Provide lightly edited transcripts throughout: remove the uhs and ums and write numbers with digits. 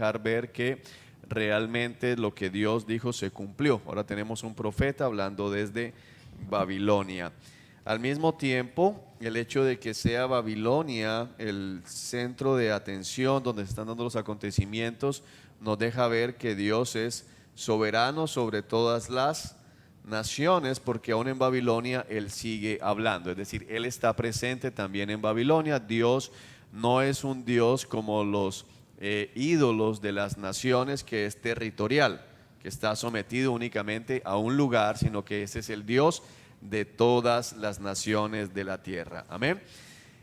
dejar ver que realmente lo que Dios dijo se cumplió. Ahora tenemos un profeta hablando desde Babilonia. Al mismo tiempo, el hecho de que sea Babilonia el centro de atención donde se están dando los acontecimientos nos deja ver que Dios es soberano sobre todas las naciones, porque aún en Babilonia Él sigue hablando, es decir, Él está presente también en Babilonia. Dios no es un Dios como los ídolos de las naciones, que es territorial, que está sometido únicamente a un lugar, sino que ese es el Dios de todas las naciones de la tierra. Amén.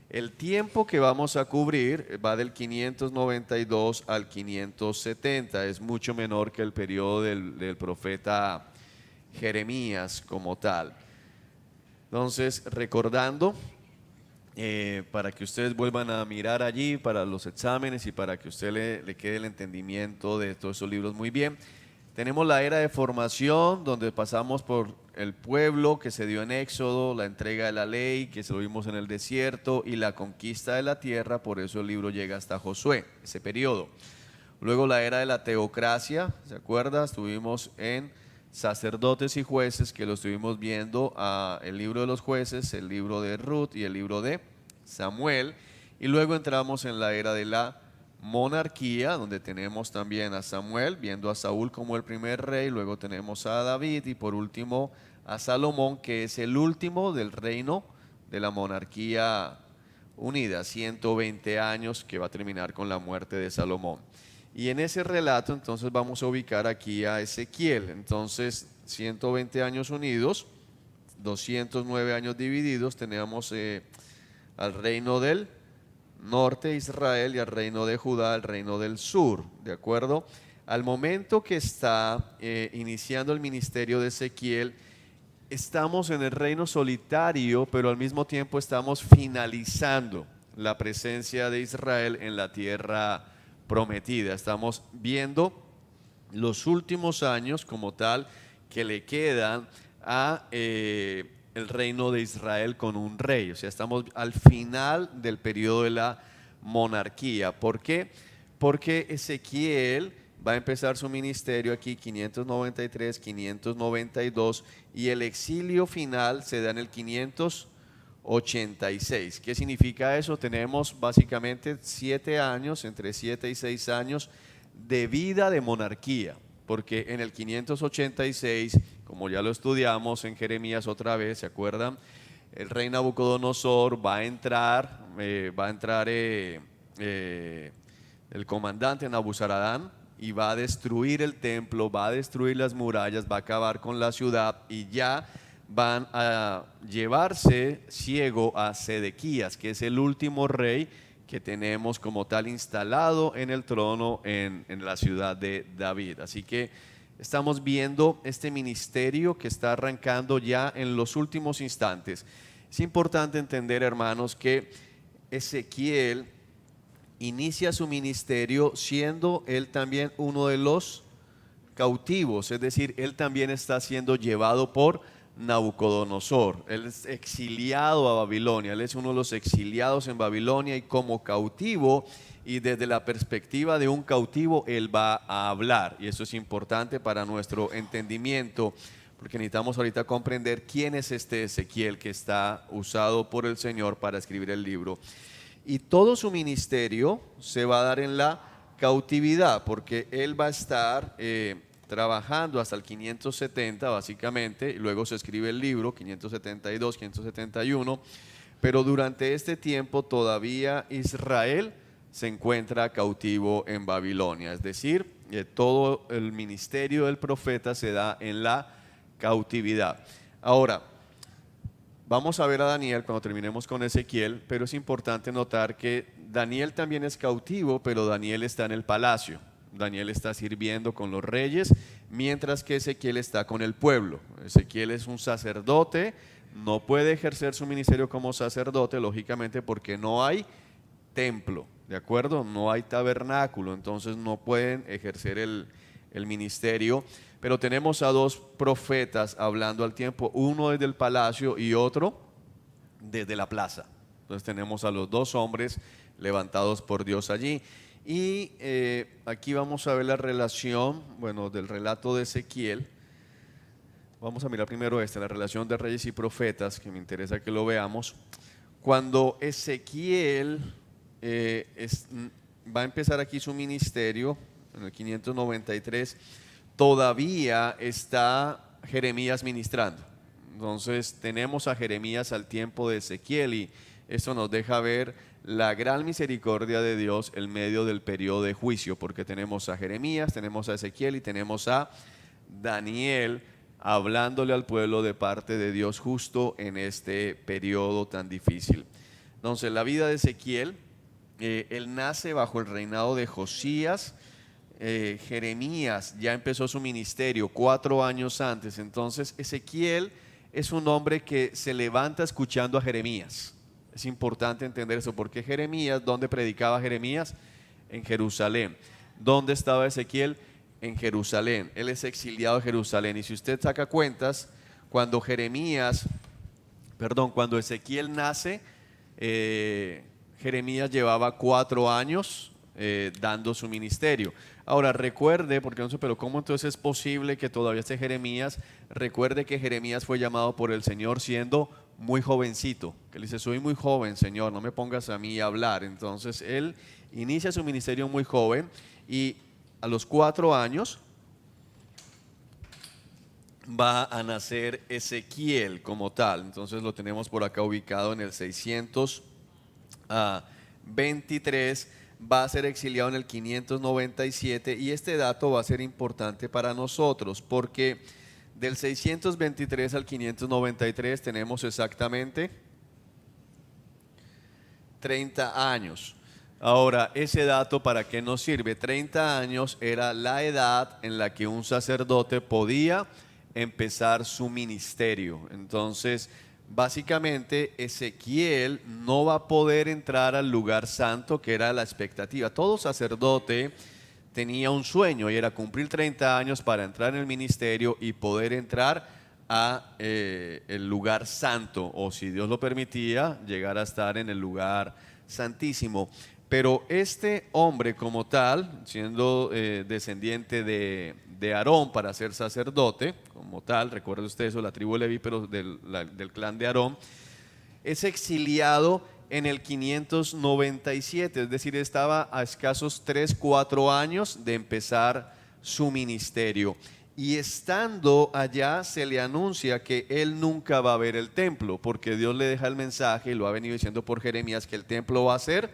El tiempo que vamos a cubrir va del 592 al 570, es mucho menor que el periodo del profeta Jeremías como tal. Entonces, recordando, para que ustedes vuelvan a mirar allí para los exámenes y para que usted le quede el entendimiento de todos esos libros muy bien. Tenemos la era de formación, donde pasamos por el pueblo que se dio en Éxodo, la entrega de la ley, que se lo vimos en el desierto, y la conquista de la tierra. Por eso el libro llega hasta Josué, ese periodo. Luego la era de la teocracia, ¿se acuerda? Estuvimos en sacerdotes y jueces, que lo estuvimos viendo, el libro de los jueces, el libro de Ruth y el libro de Samuel. Y luego entramos en la era de la monarquía, donde tenemos también a Samuel, viendo a Saúl como el primer rey. Luego tenemos a David y por último a Salomón, que es el último del reino de la monarquía unida, 120 años, que va a terminar con la muerte de Salomón. Y en ese relato entonces vamos a ubicar aquí a Ezequiel. Entonces 120 años unidos, 209 años divididos. Tenemos al reino del norte, Israel, y al reino de Judá, al reino del sur, ¿de acuerdo? Al momento que está iniciando el ministerio de Ezequiel, estamos en el reino solitario, pero al mismo tiempo estamos finalizando la presencia de Israel en la tierra prometida. Estamos viendo los últimos años como tal que le quedan a el reino de Israel con un rey. O sea, estamos al final del periodo de la monarquía. ¿Por qué? Porque Ezequiel va a empezar su ministerio aquí 593, 592, y el exilio final se da en el 586. ¿Qué significa eso? Tenemos básicamente 7 años, entre 7 y 6 años de vida de monarquía, porque en el 586, como ya lo estudiamos en Jeremías otra vez, ¿se acuerdan? El rey Nabucodonosor va a entrar, el comandante Nabuzaradán, y va a destruir el templo, va a destruir las murallas, va a acabar con la ciudad, y ya van a llevarse ciego a Sedequías, que es el último rey que tenemos como tal instalado en el trono en la ciudad de David. Así que estamos viendo este ministerio que está arrancando ya en los últimos instantes. Es importante entender, hermanos, que Ezequiel inicia su ministerio siendo él también uno de los cautivos, es decir, él también está siendo llevado por Nabucodonosor. Él es exiliado a Babilonia, él es uno de los exiliados en Babilonia, y como cautivo, y desde la perspectiva de un cautivo, él va a hablar. Y eso es importante para nuestro entendimiento, porque necesitamos ahorita comprender quién es este Ezequiel que está usado por el Señor para escribir el libro. Y todo su ministerio se va a dar en la cautividad, porque él va a estar trabajando hasta el 570 básicamente, y luego se escribe el libro 572, 571, pero durante este tiempo todavía Israel se encuentra cautivo en Babilonia, es decir, todo el ministerio del profeta se da en la cautividad. Ahora, vamos a ver a Daniel cuando terminemos con Ezequiel, pero es importante notar que Daniel también es cautivo, pero Daniel está en el palacio. Daniel está sirviendo con los reyes, mientras que Ezequiel está con el pueblo. Ezequiel es un sacerdote, no puede ejercer su ministerio como sacerdote, lógicamente, porque no hay templo, ¿de acuerdo? No hay tabernáculo, entonces no pueden ejercer el ministerio. Pero tenemos a dos profetas hablando al tiempo, uno desde el palacio y otro desde la plaza. Entonces tenemos a los dos hombres levantados por Dios allí. Y aquí vamos a ver la relación, bueno, del relato de Ezequiel. Vamos a mirar primero la relación de reyes y profetas, que me interesa que lo veamos. Cuando Ezequiel va a empezar aquí su ministerio, en el 593, todavía está Jeremías ministrando. Entonces tenemos a Jeremías al tiempo de Ezequiel y esto nos deja ver la gran misericordia de Dios en medio del periodo de juicio, porque tenemos a Jeremías, tenemos a Ezequiel y tenemos a Daniel hablándole al pueblo de parte de Dios justo en este periodo tan difícil. Entonces la vida de Ezequiel, él nace bajo el reinado de Josías. Jeremías ya empezó su ministerio 4 años antes. Entonces Ezequiel es un hombre que se levanta escuchando a Jeremías. Es importante entender eso, porque Jeremías, ¿dónde predicaba Jeremías? En Jerusalén. ¿Dónde estaba Ezequiel? En Jerusalén. Él es exiliado de Jerusalén. Y si usted saca cuentas, cuando Ezequiel nace, Jeremías llevaba 4 años dando su ministerio. Ahora recuerde, porque no sé, pero ¿cómo entonces es posible que todavía esté Jeremías? Recuerde que Jeremías fue llamado por el Señor siendo muy jovencito, que le dice: soy muy joven, Señor, no me pongas a mí a hablar. Entonces él inicia su ministerio muy joven y a los 4 años va a nacer Ezequiel como tal. Entonces lo tenemos por acá ubicado en el 623, va a ser exiliado en el 597 y este dato va a ser importante para nosotros porque del 623 al 593 tenemos exactamente 30 años. Ahora, ese dato, ¿para qué nos sirve? 30 años era la edad en la que un sacerdote podía empezar su ministerio. Entonces, básicamente, Ezequiel no va a poder entrar al lugar santo, que era la expectativa. Todo sacerdote tenía un sueño y era cumplir 30 años para entrar en el ministerio y poder entrar a el lugar santo, o si Dios lo permitía, llegar a estar en el lugar santísimo. Pero este hombre como tal, siendo descendiente de Aarón para ser sacerdote, como tal, recuerde usted eso, la tribu de Leví, pero del clan de Aarón, es exiliado en el 597, es decir, estaba a escasos 3-4 años de empezar su ministerio. Y estando allá se le anuncia que él nunca va a ver el templo, porque Dios le deja el mensaje, y lo ha venido diciendo por Jeremías, que el templo va a ser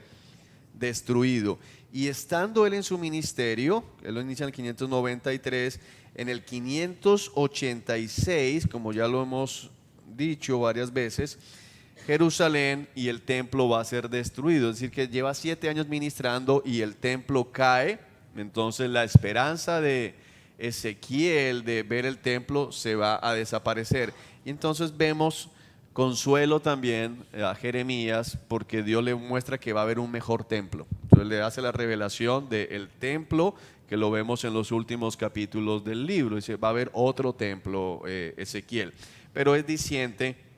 destruido. Y estando él en su ministerio, él lo inicia en el 593, en el 586, como ya lo hemos dicho varias veces, Jerusalén y el templo va a ser destruido. Es decir, que lleva 7 años ministrando y el templo cae. Entonces la esperanza de Ezequiel de ver el templo se va a desaparecer. Y entonces vemos consuelo también a Jeremías, porque Dios le muestra que va a haber un mejor templo. Entonces le hace la revelación del templo, que lo vemos en los últimos capítulos del libro. Dice: va a haber otro templo, Ezequiel. Pero es diciente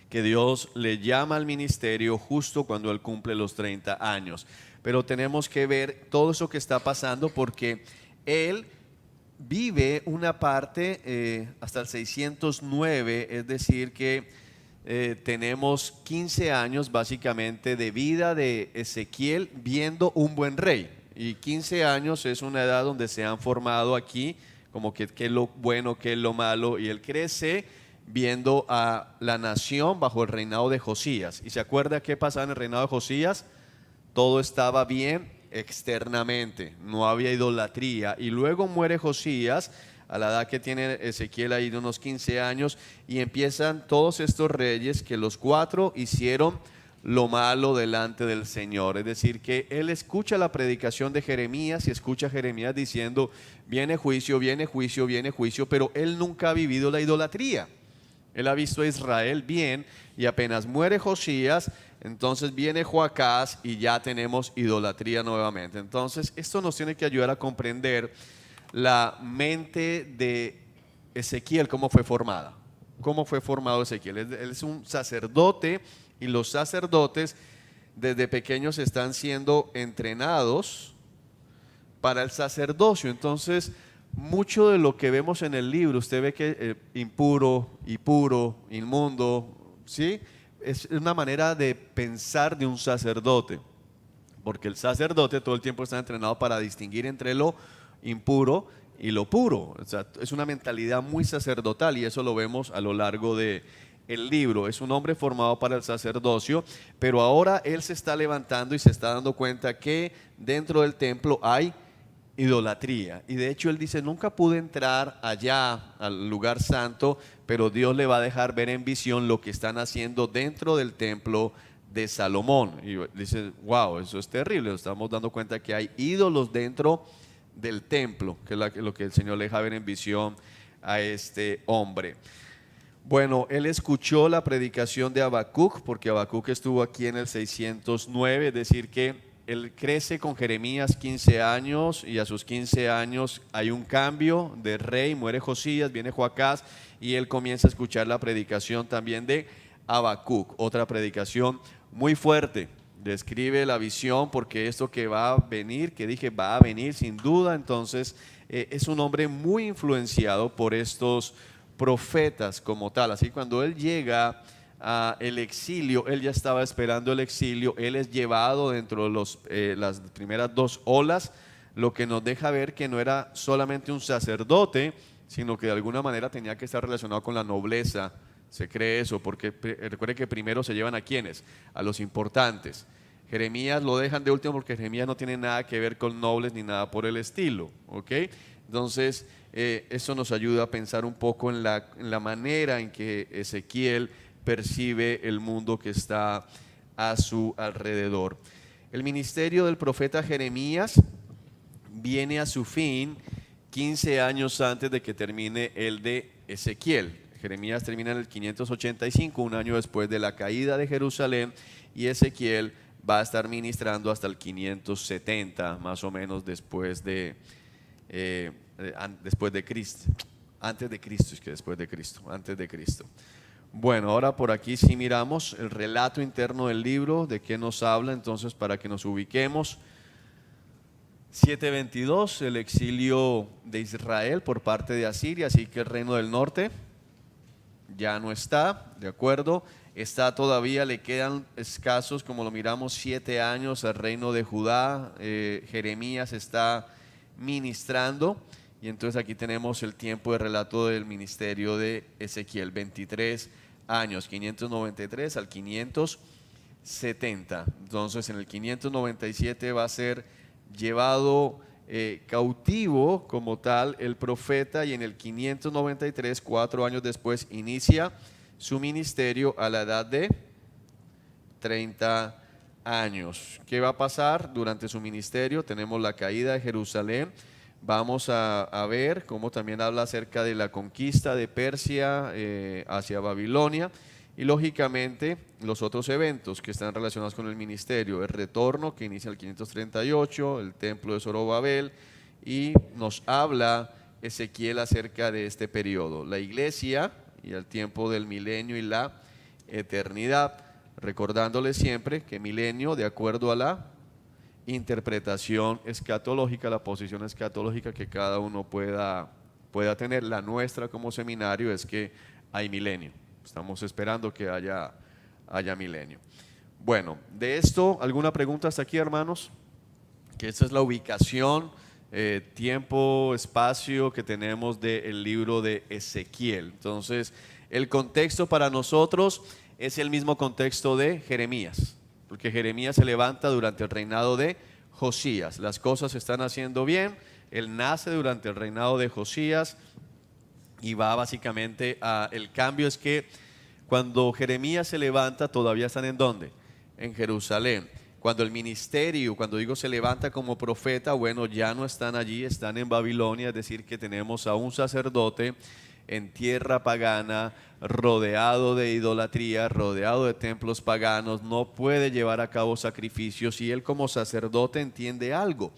que Dios le llama al ministerio justo cuando él cumple los 30 años. Pero tenemos que ver todo eso que está pasando, porque él vive una parte hasta el 609, es decir que tenemos 15 años básicamente de vida de Ezequiel viendo un buen rey. Y 15 años es una edad donde se han formado aquí como que qué es lo bueno, qué es lo malo, y él crece viendo a la nación bajo el reinado de Josías. ¿Y se acuerda qué pasaba en el reinado de Josías? Todo estaba bien externamente, no había idolatría. Y luego muere Josías a la edad que tiene Ezequiel ahí de unos 15 años, y empiezan todos estos reyes que los 4 hicieron lo malo delante del Señor. Es decir, que él escucha la predicación de Jeremías y escucha a Jeremías diciendo: viene juicio, viene juicio, viene juicio, pero él nunca ha vivido la idolatría. Él ha visto a Israel bien, y apenas muere Josías, entonces viene Joacás y ya tenemos idolatría nuevamente. Entonces esto nos tiene que ayudar a comprender la mente de Ezequiel, cómo fue formada. Cómo fue formado Ezequiel. Él es un sacerdote, y los sacerdotes desde pequeños están siendo entrenados para el sacerdocio. Entonces, mucho de lo que vemos en el libro, usted ve que impuro, puro, inmundo, ¿sí? Es una manera de pensar de un sacerdote, porque el sacerdote todo el tiempo está entrenado para distinguir entre lo impuro y lo puro. O sea, es una mentalidad muy sacerdotal y eso lo vemos a lo largo de el libro. Es un hombre formado para el sacerdocio, pero ahora él se está levantando y se está dando cuenta que dentro del templo hay idolatría. Y de hecho él dice, nunca pude entrar allá al lugar santo, pero Dios le va a dejar ver en visión lo que están haciendo dentro del templo de Salomón. Y dice, wow, eso es terrible. Nos estamos dando cuenta que hay ídolos dentro del templo, que es lo que el Señor le deja ver en visión a este hombre. Bueno, él escuchó la predicación de Habacuc, porque Habacuc estuvo aquí en el 609, es decir que él crece con Jeremías 15 años y a sus 15 años hay un cambio de rey, muere Josías, viene Joacás y él comienza a escuchar la predicación también de Habacuc, otra predicación muy fuerte. Describe la visión porque esto que va a venir, que dije va a venir sin duda, entonces es un hombre muy influenciado por estos profetas como tal. Así cuando él llega el exilio, él ya estaba esperando el exilio, él es llevado dentro de las primeras dos olas, lo que nos deja ver que no era solamente un sacerdote, sino que de alguna manera tenía que estar relacionado con la nobleza. Se cree eso, porque recuerde que primero se llevan a quienes, a los importantes. Jeremías lo dejan de último porque Jeremías no tiene nada que ver con nobles ni nada por el estilo, ¿ok? Entonces, eso nos ayuda a pensar un poco en la manera en que Ezequiel percibe el mundo que está a su alrededor. El ministerio del profeta Jeremías viene a su fin 15 años antes de que termine el de Ezequiel. Jeremías termina en el 585, un año después de la caída de Jerusalén, y Ezequiel va a estar ministrando hasta el 570, más o menos después de Cristo. Antes de Cristo, es que después de Cristo, antes de Cristo. Bueno, ahora por aquí sí miramos el relato interno del libro, de qué nos habla, entonces para que nos ubiquemos. 722, el exilio de Israel por parte de Asiria, así que el reino del norte ya no está, ¿de acuerdo? Está todavía, le quedan escasos, como lo miramos, 7 años al reino de Judá. Jeremías está ministrando y entonces aquí tenemos el tiempo de relato del ministerio de Ezequiel, 23 años, 593 al 570. Entonces en el 597 va a ser llevado cautivo como tal el profeta, y en el 593, 4 años después, inicia su ministerio a la edad de 30 años. ¿Qué va a pasar durante su ministerio? Tenemos la caída de Jerusalén. Vamos a ver cómo también habla acerca de la conquista de Persia hacia Babilonia, y lógicamente los otros eventos que están relacionados con el ministerio, el retorno que inicia el 538, el templo de Zorobabel, y nos habla Ezequiel acerca de este periodo, la iglesia y el tiempo del milenio y la eternidad, recordándole siempre que milenio de acuerdo a la interpretación escatológica, la posición escatológica que cada uno pueda tener. La nuestra como seminario es que hay milenio, estamos esperando que haya milenio. Bueno, de esto, ¿alguna pregunta hasta aquí, hermanos? Que esta es la ubicación, tiempo, espacio que tenemos del libro de Ezequiel. Entonces, el contexto para nosotros es el mismo contexto de Jeremías, porque Jeremías se levanta durante el reinado de Josías. Las cosas se están haciendo bien, él nace durante el reinado de Josías y va básicamente el cambio es que cuando Jeremías se levanta, todavía están ¿en dónde? En Jerusalén. Cuando el ministerio, cuando digo se levanta como profeta, bueno, ya no están allí, están en Babilonia, es decir, que tenemos a un sacerdote en tierra pagana, rodeado de idolatría, rodeado de templos paganos, no puede llevar a cabo sacrificios, y él como sacerdote entiende algo: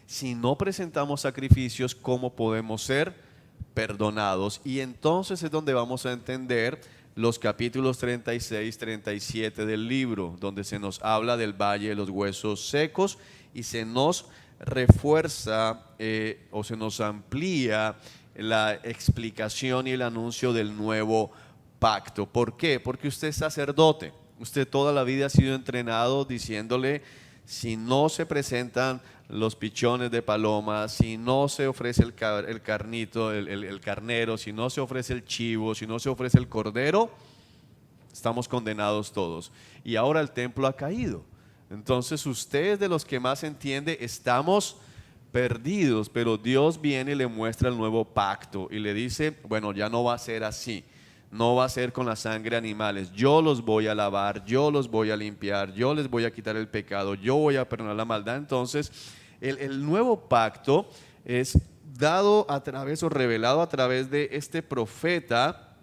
si no presentamos sacrificios, ¿cómo podemos ser perdonados? Y entonces es donde vamos a entender los capítulos 36, 37 del libro, donde se nos habla del valle de los huesos secos y se nos refuerza o se nos amplía la explicación y el anuncio del nuevo pacto. ¿Por qué? Porque usted es sacerdote. Usted toda la vida ha sido entrenado diciéndole: si no se presentan los pichones de paloma, si no se ofrece el carnito, el carnero, si no se ofrece el chivo, si no se ofrece el cordero, estamos condenados todos. Y ahora el templo ha caído. Entonces usted es de los que más entiende: estamos perdidos, pero Dios viene y le muestra el nuevo pacto y le dice: bueno, ya no va a ser así, no va a ser con la sangre de animales, yo los voy a lavar, yo los voy a limpiar, yo les voy a quitar el pecado, yo voy a perdonar la maldad. Entonces el nuevo pacto es dado a través o revelado a través de este profeta,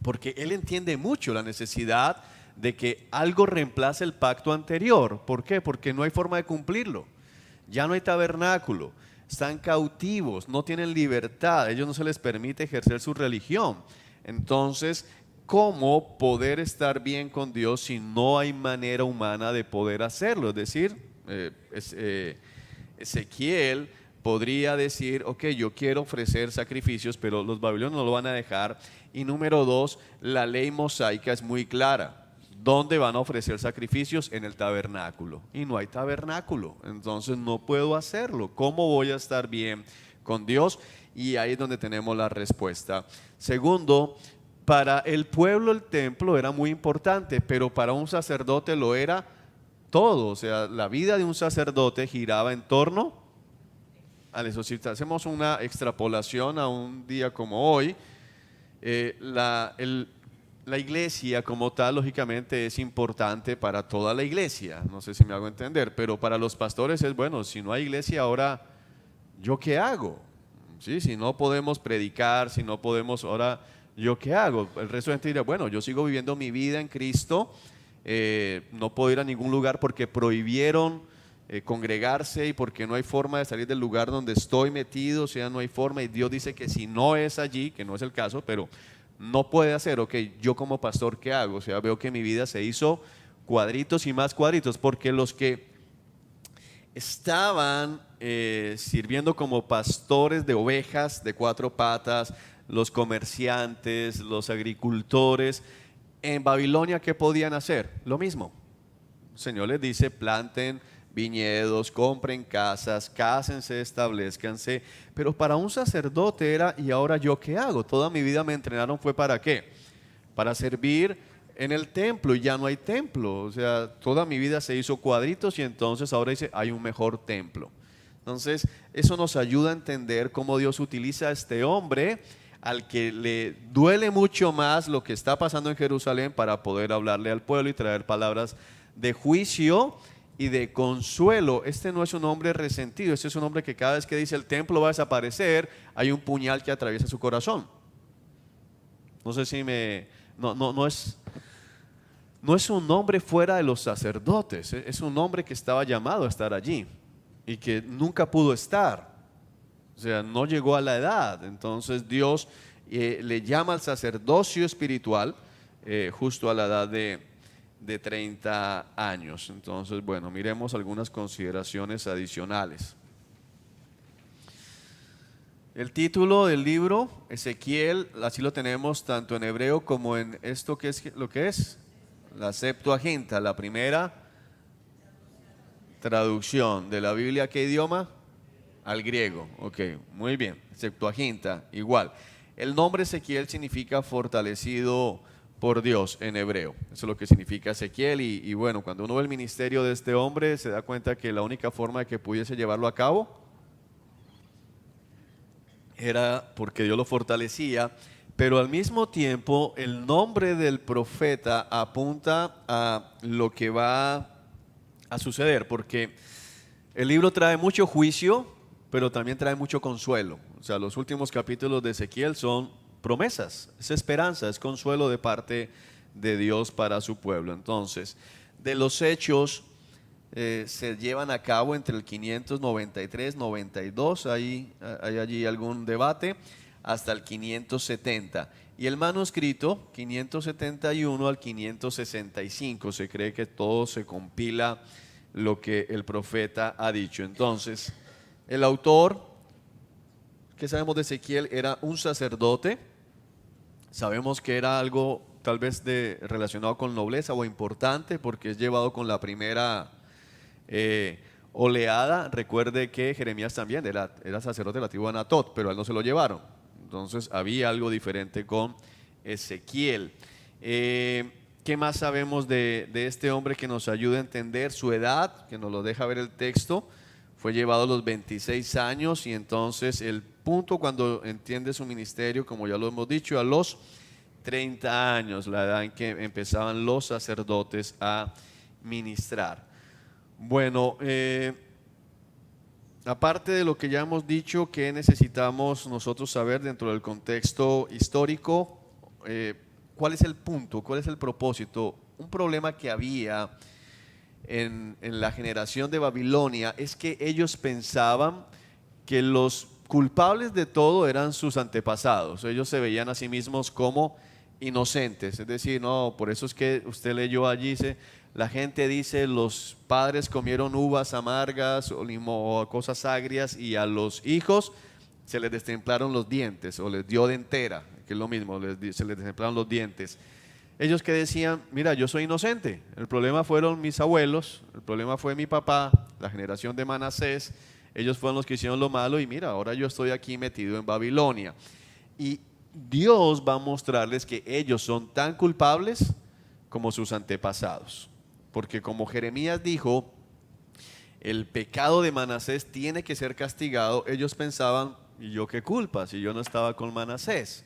porque él entiende mucho la necesidad de que algo reemplace el pacto anterior. ¿Por qué? Porque no hay forma de cumplirlo. Ya no hay tabernáculo, están cautivos, no tienen libertad, a ellos no se les permite ejercer su religión. Entonces, ¿cómo poder estar bien con Dios si no hay manera humana de poder hacerlo? Es decir, Ezequiel podría decir: ok, yo quiero ofrecer sacrificios, pero los babilonios no lo van a dejar. Y número dos, la ley mosaica es muy clara. ¿Dónde van a ofrecer sacrificios? En el tabernáculo. Y no hay tabernáculo, entonces no puedo hacerlo. ¿Cómo voy a estar bien con Dios? Y ahí es donde tenemos la respuesta. Segundo, para el pueblo el templo era muy importante, pero para un sacerdote lo era todo. O sea, la vida de un sacerdote giraba en torno al exorcista. Hacemos una extrapolación a un día como hoy. La iglesia como tal, lógicamente, es importante para toda la iglesia. No sé si me hago entender, pero para los pastores es: bueno, si no hay iglesia ahora, ¿yo qué hago? ¿Sí? Si no podemos predicar, si no podemos ahora, ¿yo qué hago? El resto de gente dirá: bueno, yo sigo viviendo mi vida en Cristo, no puedo ir a ningún lugar porque prohibieron congregarse y porque no hay forma de salir del lugar donde estoy metido. O sea, no hay forma, y Dios dice que si no es allí, que no es el caso, pero no puede hacer. Ok, yo como pastor, ¿qué hago? O sea, veo que mi vida se hizo cuadritos y más cuadritos, porque los que estaban sirviendo como pastores de ovejas de cuatro patas, los comerciantes, los agricultores, en Babilonia, ¿qué podían hacer? Lo mismo. El Señor les dice: planten viñedos, compren casas, cásense, establezcanse. Pero para un sacerdote era: ¿y ahora yo qué hago? Toda mi vida me entrenaron, ¿fue para qué? Para servir en el templo, y ya no hay templo. O sea, toda mi vida se hizo cuadritos, y entonces ahora dice: hay un mejor templo. Entonces eso nos ayuda a entender cómo Dios utiliza a este hombre al que le duele mucho más lo que está pasando en Jerusalén, para poder hablarle al pueblo y traer palabras de juicio y de consuelo. Este no es un hombre resentido, este es un hombre que cada vez que dice el templo va a desaparecer, hay un puñal que atraviesa su corazón. No sé si no es un hombre fuera de los sacerdotes, es un hombre que estaba llamado a estar allí y que nunca pudo estar. O sea, no llegó a la edad. Entonces Dios le llama al sacerdocio espiritual justo a la edad de 30 años. Entonces, bueno, miremos algunas consideraciones adicionales. El título del libro, Ezequiel, así lo tenemos tanto en hebreo como en esto que es lo que es la Septuaginta, la primera traducción de la Biblia. ¿Qué idioma? Al griego. Ok, muy bien. Septuaginta, igual. El nombre Ezequiel significa fortalecido por Dios en hebreo. Eso es lo que significa Ezequiel. Y bueno, cuando uno ve el ministerio de este hombre, se da cuenta que la única forma de que pudiese llevarlo a cabo era porque Dios lo fortalecía. Pero al mismo tiempo, el nombre del profeta apunta a lo que va a suceder, porque el libro trae mucho juicio, pero también trae mucho consuelo. O sea, los últimos capítulos de Ezequiel son promesas, es esperanza, es consuelo de parte de Dios para su pueblo. Entonces, de los hechos se llevan a cabo entre el 593, 92, hay allí algún debate, hasta el 570. y el manuscrito 571 al 565. Se cree que todo se compila lo que el profeta ha dicho. Entonces, el autor, ¿qué sabemos de Ezequiel? Era un sacerdote. Sabemos que era algo tal vez relacionado con nobleza o importante, porque es llevado con la primera oleada. Recuerde que Jeremías también era sacerdote de la tribu de Anatot, pero a él no se lo llevaron. Entonces había algo diferente con Ezequiel. ¿Qué más sabemos de este hombre que nos ayuda a entender su edad? Que nos lo deja ver el texto. Fue llevado a los 26 años, y entonces el punto cuando entiende su ministerio, como ya lo hemos dicho, a los 30 años, la edad en que empezaban los sacerdotes a ministrar. Bueno, aparte de lo que ya hemos dicho, ¿qué necesitamos nosotros saber dentro del contexto histórico? ¿Cuál es el punto? ¿Cuál es el propósito? Un problema que había en la generación de Babilonia es que ellos pensaban que los culpables de todo eran sus antepasados. Ellos se veían a sí mismos como inocentes. Es decir, no, por eso es que usted leyó allí, la gente dice, los padres comieron uvas amargas o cosas agrias, y a los hijos se les destemplaron los dientes, o les dio dentera, que es lo mismo, se les destemplaron los dientes. Ellos que decían, mira, yo soy inocente, el problema fueron mis abuelos, el problema fue mi papá, la generación de Manasés, ellos fueron los que hicieron lo malo, y mira, ahora yo estoy aquí metido en Babilonia. Y Dios va a mostrarles que ellos son tan culpables como sus antepasados. Porque como Jeremías dijo, el pecado de Manasés tiene que ser castigado. Ellos pensaban, ¿y yo qué culpa si yo no estaba con Manasés?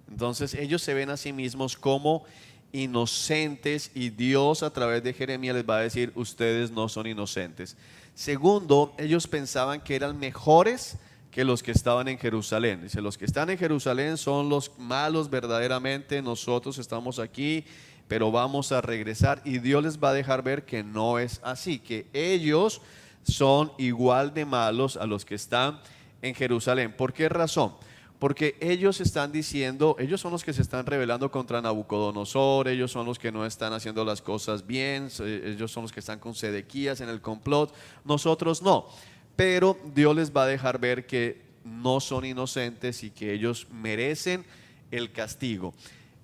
Entonces ellos se ven a sí mismos como inocentes, y Dios a través de Jeremías les va a decir, ustedes no son inocentes. Segundo, ellos pensaban que eran mejores que los que estaban en Jerusalén. Dice, los que están en Jerusalén son los malos verdaderamente, nosotros estamos aquí, pero vamos a regresar, y Dios les va a dejar ver que no es así, que ellos son igual de malos a los que están en Jerusalén. ¿Por qué razón? Porque ellos están diciendo, ellos son los que se están rebelando contra Nabucodonosor, ellos son los que no están haciendo las cosas bien, ellos son los que están con Sedequías en el complot, nosotros no. Pero Dios les va a dejar ver que no son inocentes y que ellos merecen el castigo.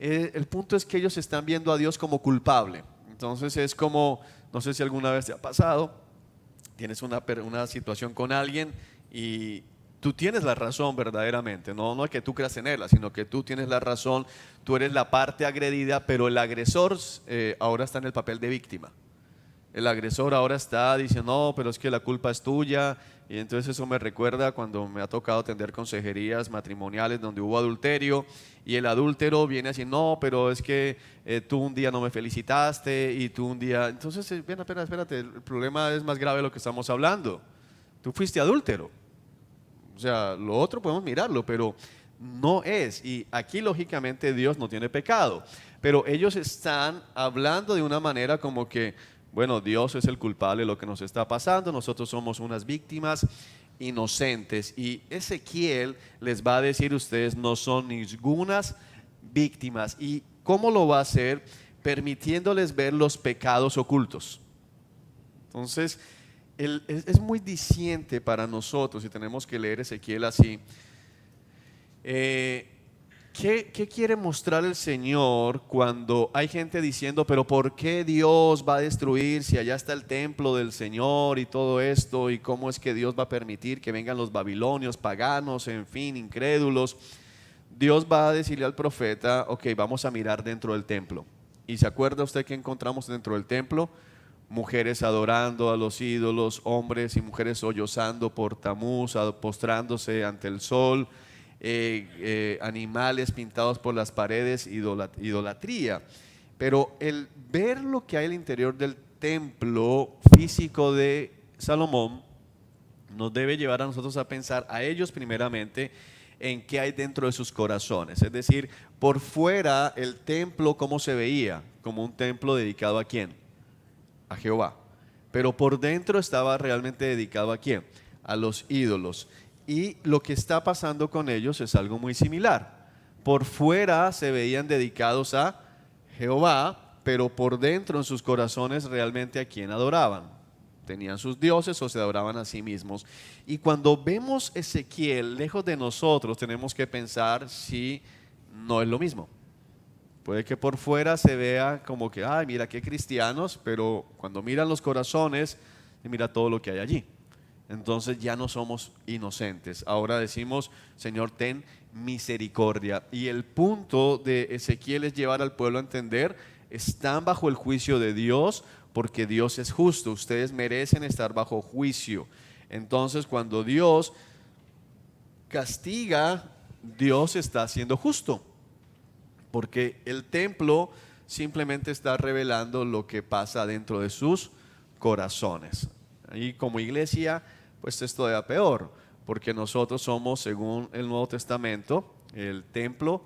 El punto es que ellos están viendo a Dios como culpable. Entonces es como, no sé si alguna vez te ha pasado, tienes una situación con alguien y tú tienes la razón verdaderamente, no es que tú creas en ella, sino que tú tienes la razón, tú eres la parte agredida, pero el agresor ahora está en el papel de víctima. El agresor ahora está diciendo, no, pero es que la culpa es tuya. Y entonces eso me recuerda cuando me ha tocado atender consejerías matrimoniales donde hubo adulterio, y el adúltero viene así, no, pero es que tú un día no me felicitaste, y tú un día, entonces, ven, espérate, el problema es más grave de lo que estamos hablando. Tú fuiste adúltero. O sea, lo otro podemos mirarlo, pero no es. Y aquí lógicamente Dios no tiene pecado, pero ellos están hablando de una manera como que, bueno, Dios es el culpable de lo que nos está pasando, nosotros somos unas víctimas inocentes. Y Ezequiel les va a decir, ustedes no son ningunas víctimas. ¿Y cómo lo va a hacer? Permitiéndoles ver los pecados ocultos. Entonces, es muy diciente para nosotros, y tenemos que leer Ezequiel así. ¿Qué quiere mostrar el Señor cuando hay gente diciendo, pero ¿por qué Dios va a destruir si allá está el templo del Señor y todo esto? ¿Y cómo es que Dios va a permitir que vengan los babilonios, paganos, en fin, incrédulos? Dios va a decirle al profeta, ok, vamos a mirar dentro del templo. ¿Y se acuerda usted que encontramos dentro del templo? Mujeres adorando a los ídolos, hombres y mujeres sollozando por Tamuz, postrándose ante el sol, animales pintados por las paredes, idolatría. Pero el ver lo que hay al interior del templo físico de Salomón nos debe llevar a nosotros a pensar a ellos primeramente en qué hay dentro de sus corazones. Es decir, por fuera el templo, ¿cómo se veía? Como un templo dedicado ¿a quién? A Jehová. Pero por dentro estaba realmente dedicado ¿a quién? A los ídolos. Y lo que está pasando con ellos es algo muy similar. por fuera se veían dedicados a Jehová, pero por dentro en sus corazones realmente a quién adoraban. Tenían sus dioses o se adoraban a sí mismos. Y cuando vemos Ezequiel lejos de nosotros, tenemos que pensar si no es lo mismo. Puede que por fuera se vea como que, ay, mira qué cristianos, pero cuando miran los corazones, mira todo lo que hay allí. Entonces ya no somos inocentes. Ahora decimos, Señor, ten misericordia. Y el punto de Ezequiel es llevar al pueblo a entender, están bajo el juicio de Dios porque Dios es justo. Ustedes merecen estar bajo juicio. Entonces cuando Dios castiga, Dios está siendo justo. Porque el templo simplemente está revelando lo que pasa dentro de sus corazones. Y como iglesia, pues es todavía peor, porque nosotros somos, según el Nuevo Testamento, el templo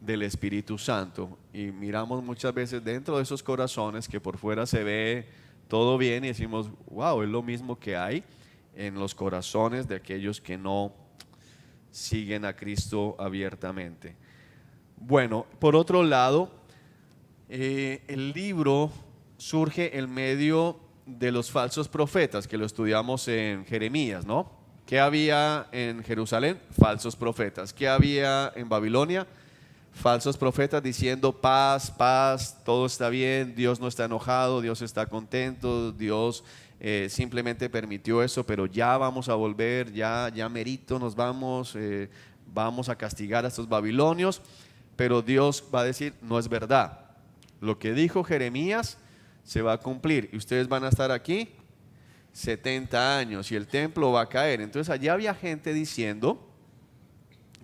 del Espíritu Santo. Y miramos muchas veces dentro de esos corazones que por fuera se ve todo bien y decimos, wow, es lo mismo que hay en los corazones de aquellos que no siguen a Cristo abiertamente. Bueno, por otro lado, el libro surge en medio de los falsos profetas, que lo estudiamos en Jeremías, ¿no? ¿Qué había en Jerusalén? Falsos profetas. ¿Qué había en Babilonia? Falsos profetas diciendo paz, paz, todo está bien, Dios no está enojado, Dios está contento, Dios simplemente permitió eso, pero ya vamos a volver, ya merito nos vamos, vamos a castigar a estos babilonios. Pero Dios va a decir, no es verdad. Lo que dijo Jeremías se va a cumplir. Y ustedes van a estar aquí 70 años y el templo va a caer. Entonces allá había gente diciendo,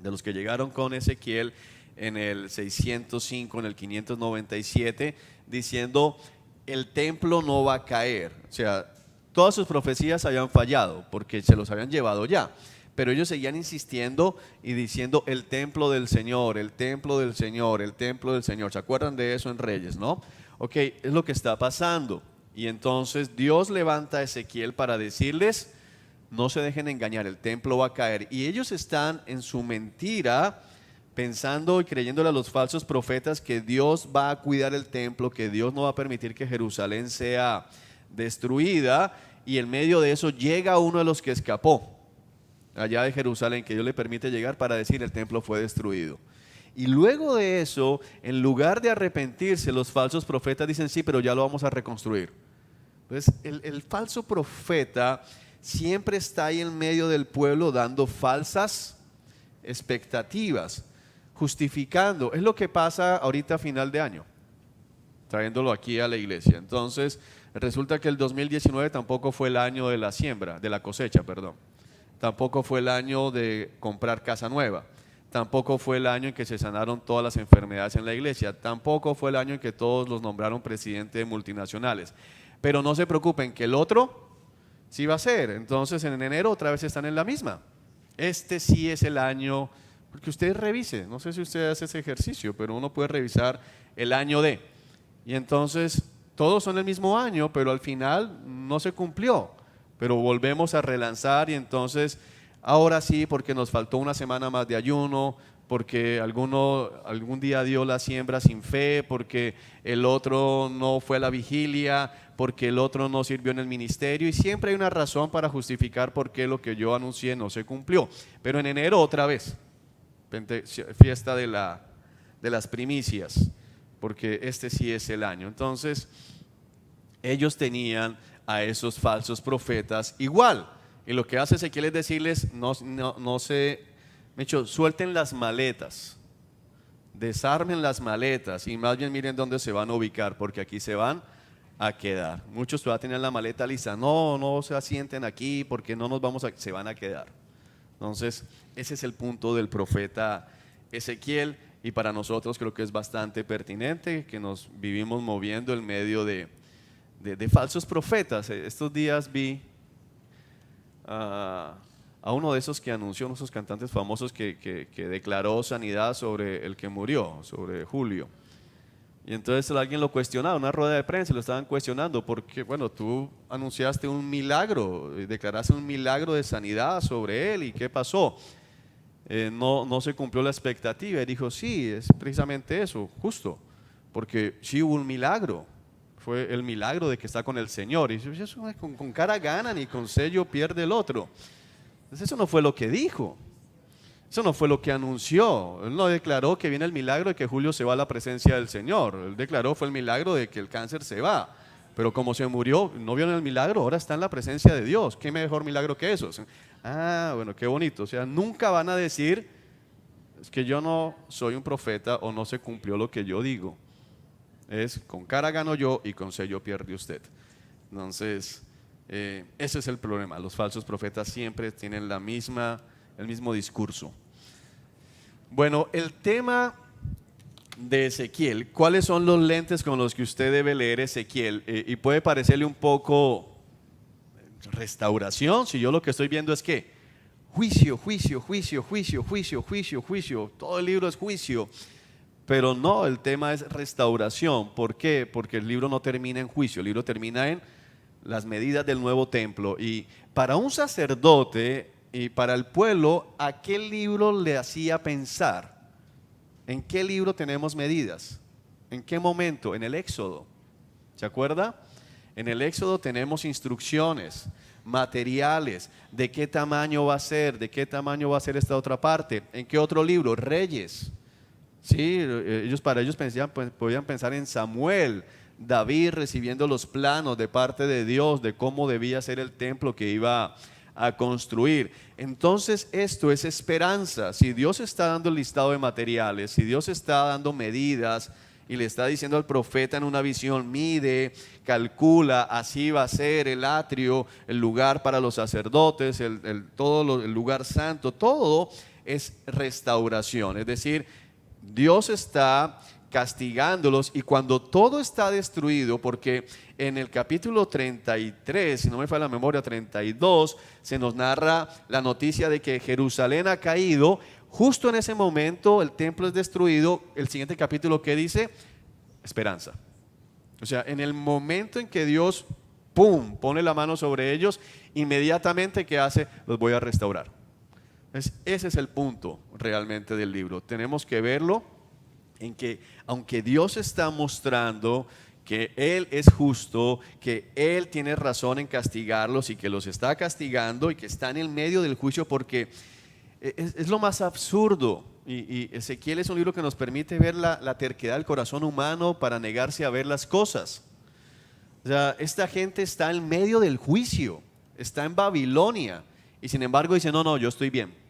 de los que llegaron con Ezequiel en el 605, en el 597, diciendo, el templo no va a caer. O sea, todas sus profecías habían fallado porque se los habían llevado ya. Pero ellos seguían insistiendo y diciendo el templo del Señor, el templo del Señor, el templo del Señor. ¿Se acuerdan de eso en Reyes, no? Ok, es lo que está pasando. Y entonces Dios levanta a Ezequiel para decirles, no se dejen engañar, el templo va a caer. Y ellos están en su mentira, pensando y creyéndole a los falsos profetas que Dios va a cuidar el templo, que Dios no va a permitir que Jerusalén sea destruida. Y en medio de eso llega uno de los que escapó allá de Jerusalén, que Dios le permite llegar para decir el templo fue destruido. Y luego de eso, en lugar de arrepentirse, los falsos profetas dicen sí, pero ya lo vamos a reconstruir. Entonces el falso profeta siempre está ahí en medio del pueblo dando falsas expectativas, justificando. Es lo que pasa ahorita a final de año, trayéndolo aquí a la iglesia. Entonces resulta que el 2019 tampoco fue el año de la siembra, de la cosecha, perdón. Tampoco fue el año de comprar casa nueva. Tampoco fue el año en que se sanaron todas las enfermedades en la iglesia. Tampoco fue el año en que todos los nombraron presidente de multinacionales. Pero no se preocupen, que el otro sí va a ser. Entonces en enero otra vez están en la misma. Este sí es el año, porque usted revise. No sé si usted hace ese ejercicio, pero uno puede revisar el año de. Y entonces todos son el mismo año, pero al final no se cumplió. Pero volvemos a relanzar y entonces ahora sí, porque nos faltó una semana más de ayuno, porque algún día dio la siembra sin fe, porque el otro no fue a la vigilia, porque el otro no sirvió en el ministerio, y siempre hay una razón para justificar por qué lo que yo anuncié no se cumplió. Pero en enero otra vez, fiesta de las primicias, porque este sí es el año. Entonces ellos tenían a esos falsos profetas igual. Y lo que hace Ezequiel es decirles, suelten las maletas, desarmen las maletas y más bien miren dónde se van a ubicar, porque aquí se van a quedar. Muchos todavía tienen la maleta lista, no se asienten aquí porque no nos vamos se van a quedar. Entonces ese es el punto del profeta Ezequiel, y para nosotros creo que es bastante pertinente que nos vivimos moviendo en medio de falsos profetas. Estos días vi a uno de esos que anunció, uno de esos cantantes famosos que declaró sanidad sobre el que murió, sobre Julio. Y entonces alguien lo cuestionaba, una rueda de prensa lo estaban cuestionando, porque bueno, tú anunciaste un milagro, declaraste un milagro de sanidad sobre él, ¿y qué pasó? no se cumplió la expectativa. Y dijo, sí, es precisamente eso, justo, porque sí hubo un milagro. Fue el milagro de que está con el Señor. Y dice, eso con cara ganan y con sello pierde el otro. Entonces eso no fue lo que dijo. Eso no fue lo que anunció. Él no declaró que viene el milagro de que Julio se va a la presencia del Señor. Él declaró fue el milagro de que el cáncer se va. Pero como se murió, no vieron el milagro, ahora está en la presencia de Dios. ¿Qué mejor milagro que eso? Ah, bueno, qué bonito. O sea, nunca van a decir, es que yo no soy un profeta o no se cumplió lo que yo digo. Es con cara gano yo y con sello pierde usted. Entonces, ese es el problema. Los falsos profetas siempre tienen el mismo discurso. Bueno, el tema de Ezequiel, ¿cuáles son los lentes con los que usted debe leer Ezequiel? Y puede parecerle un poco restauración, si yo lo que estoy viendo es que juicio, juicio, juicio, juicio, juicio, juicio, juicio, todo el libro es juicio, pero no, el tema es restauración. ¿Por qué? Porque el libro no termina en juicio, el libro termina en las medidas del nuevo templo. Y para un sacerdote y para el pueblo, ¿a qué libro le hacía pensar? ¿En qué libro tenemos medidas? ¿En qué momento? En el Éxodo. ¿Se acuerda? En el Éxodo tenemos instrucciones, materiales, de qué tamaño va a ser, de qué tamaño va a ser esta otra parte. ¿En qué otro libro? Reyes. Sí, para ellos podían pensar en Samuel, David recibiendo los planos de parte de Dios de cómo debía ser el templo que iba a construir. Entonces esto es esperanza. Si Dios está dando el listado de materiales, si Dios está dando medidas y le está diciendo al profeta en una visión, mide, calcula, así va a ser el atrio, el lugar para los sacerdotes, el lugar santo, todo es restauración. Es decir, Dios está castigándolos, y cuando todo está destruido, porque en el capítulo 33, si no me falla la memoria, 32, se nos narra la noticia de que Jerusalén ha caído. Justo en ese momento el templo es destruido. El siguiente capítulo, ¿qué dice? Esperanza. O sea, en el momento en que Dios, ¡pum!, pone la mano sobre ellos, inmediatamente, ¿qué hace? Los voy a restaurar. Ese es el punto realmente del libro. Tenemos que verlo en que aunque Dios está mostrando que Él es justo, que Él tiene razón en castigarlos y que los está castigando y que está en el medio del juicio, porque es lo más absurdo. Y Ezequiel es un libro que nos permite ver la terquedad del corazón humano para negarse a ver las cosas. O sea, esta gente está en medio del juicio, está en Babilonia, y sin embargo dice, no, yo estoy bien.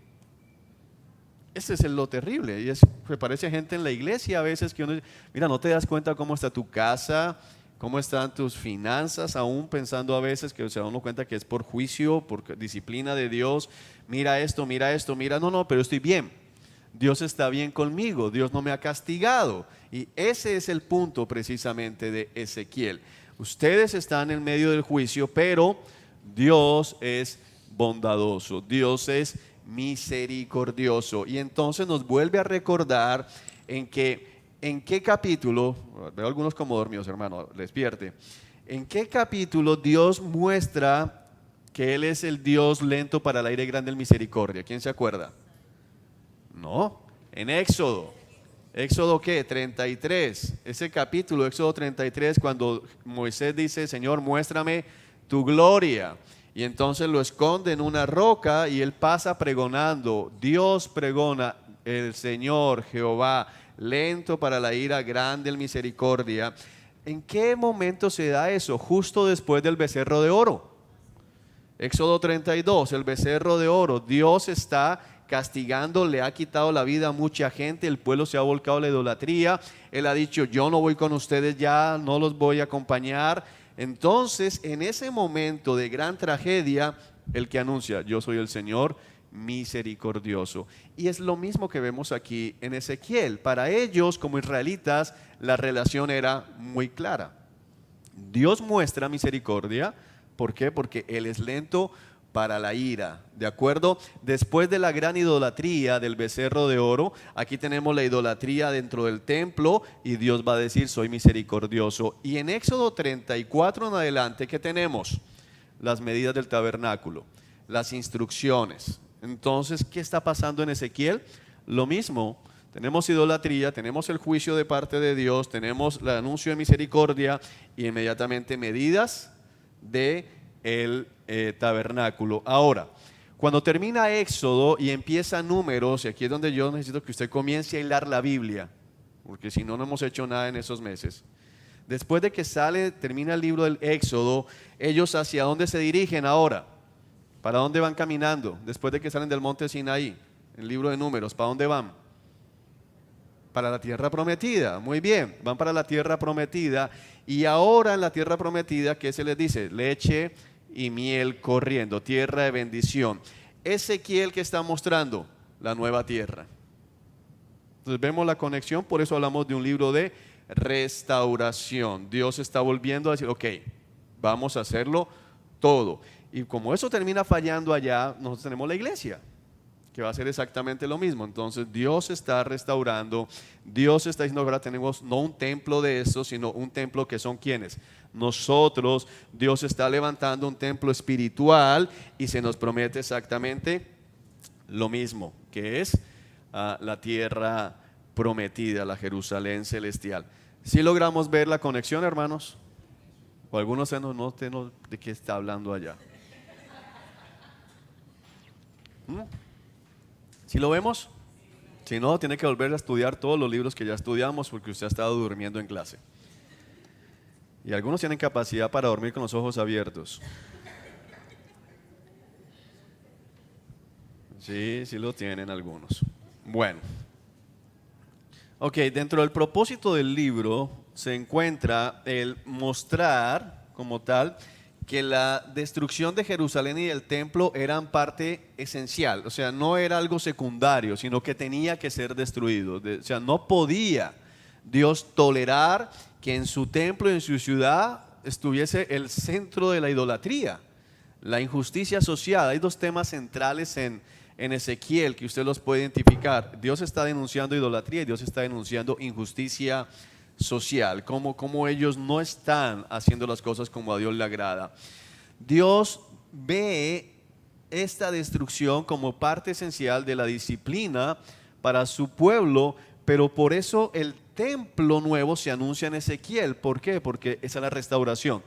Ese es lo terrible. Y me parece gente en la iglesia a veces que uno dice, mira, no te das cuenta cómo está tu casa, cómo están tus finanzas, aún pensando a veces que se da uno cuenta que es por juicio, por disciplina de Dios. Mira esto, mira, no, pero estoy bien. Dios está bien conmigo, Dios no me ha castigado. Y ese es el punto precisamente de Ezequiel. Ustedes están en medio del juicio, pero Dios es bondadoso, Dios es misericordioso. Y entonces nos vuelve a recordar en qué capítulo, veo algunos como dormidos, hermano, despierte. ¿En qué capítulo Dios muestra que Él es el Dios lento para el aire, grande en misericordia? ¿Quién se acuerda? No, en Éxodo. ¿Éxodo qué? 33. Ese capítulo, Éxodo 33, cuando Moisés dice, Señor, muéstrame tu gloria. Y entonces lo esconde en una roca y él pasa pregonando. Dios pregona, el Señor Jehová, lento para la ira, grande en misericordia. ¿En qué momento se da eso? Justo después del becerro de oro. Éxodo 32, el becerro de oro. Dios está castigando, le ha quitado la vida a mucha gente, el pueblo se ha volcado a la idolatría. Él ha dicho, yo no voy con ustedes ya, no los voy a acompañar. Entonces, en ese momento de gran tragedia, el que anuncia, yo soy el Señor misericordioso. Y es lo mismo que vemos aquí en Ezequiel. Para ellos, como israelitas, la relación era muy clara. Dios muestra misericordia. ¿Por qué? Porque Él es lento para la ira, ¿de acuerdo? Después de la gran idolatría del becerro de oro, aquí tenemos la idolatría dentro del templo y Dios va a decir, soy misericordioso. Y en Éxodo 34 en adelante, ¿qué tenemos? Las medidas del tabernáculo, las instrucciones. Entonces, ¿qué está pasando en Ezequiel? Lo mismo. Tenemos idolatría, tenemos el juicio de parte de Dios, tenemos el anuncio de misericordia y inmediatamente medidas de el tabernáculo. Ahora, cuando termina Éxodo y empieza Números, y aquí es donde yo necesito que usted comience a hilar la Biblia, porque si no, no hemos hecho nada en esos meses. Después de que termina el libro del Éxodo, ellos ¿hacia dónde se dirigen ahora? ¿Para dónde van caminando? Después de que salen del monte Sinaí, el libro de Números, ¿para dónde van? Para la tierra prometida. Muy bien, van para la tierra prometida. Y ahora en la tierra prometida, ¿qué se les dice? Leche y miel corriendo, tierra de bendición. Ezequiel, ¿qué está mostrando? La nueva tierra. Entonces vemos la conexión, por eso hablamos de un libro de restauración. Dios está volviendo a decir, ok, vamos a hacerlo todo. Y como eso termina fallando allá, nosotros tenemos la iglesia, que va a ser exactamente lo mismo. Entonces Dios está restaurando, Dios está diciendo que ahora tenemos no un templo de eso, sino un templo que son quienes, nosotros. Dios está levantando un templo espiritual y se nos promete exactamente lo mismo, que es la tierra prometida, la Jerusalén celestial. ¿Sí logramos ver la conexión, hermanos? O algunos no tenemos de qué está hablando allá. ¿Sí lo vemos? Si no, tiene que volver a estudiar todos los libros que ya estudiamos porque usted ha estado durmiendo en clase. Y algunos tienen capacidad para dormir con los ojos abiertos. Sí, sí lo tienen algunos. Bueno. Ok, dentro del propósito del libro se encuentra el mostrar como tal que la destrucción de Jerusalén y del templo eran parte esencial, o sea, no era algo secundario, sino que tenía que ser destruido. O sea, no podía Dios tolerar que en su templo y en su ciudad estuviese el centro de la idolatría, la injusticia social. Hay dos temas centrales en Ezequiel que usted los puede identificar. Dios está denunciando idolatría y Dios está denunciando injusticia social, como ellos no están haciendo las cosas como a Dios le agrada. Dios ve esta destrucción como parte esencial de la disciplina para su pueblo, pero por eso el templo nuevo se anuncia en Ezequiel. ¿Por qué? Porque esa es la restauración.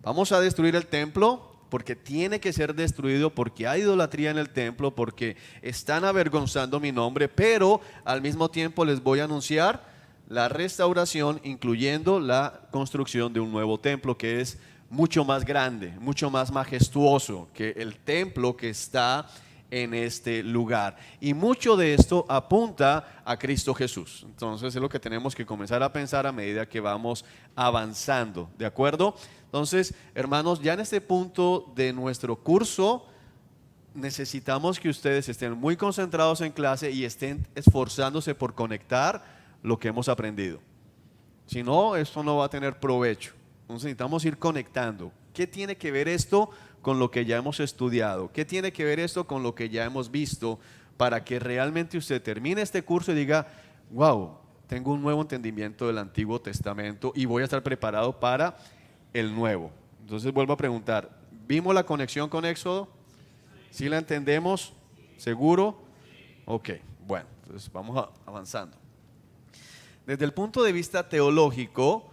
Vamos a destruir el templo porque tiene que ser destruido, porque hay idolatría en el templo, porque están avergonzando mi nombre, pero al mismo tiempo les voy a anunciar la restauración, incluyendo la construcción de un nuevo templo que es mucho más grande, mucho más majestuoso que el templo que está en este lugar. Y mucho de esto apunta a Cristo Jesús. Entonces es lo que tenemos que comenzar a pensar a medida que vamos avanzando, ¿de acuerdo? Entonces, hermanos, ya en este punto de nuestro curso necesitamos que ustedes estén muy concentrados en clase y estén esforzándose por conectar lo que hemos aprendido. Si no, esto no va a tener provecho. Entonces necesitamos ir conectando. ¿Qué tiene que ver esto con lo que ya hemos estudiado? ¿Qué tiene que ver esto con lo que ya hemos visto? Para que realmente usted termine este curso y diga, wow, tengo un nuevo entendimiento del Antiguo Testamento y voy a estar preparado para el nuevo. Entonces vuelvo a preguntar, ¿vimos la conexión con Éxodo? ¿Sí la entendemos? ¿Seguro? Ok, bueno, entonces vamos avanzando. Desde el punto de vista teológico,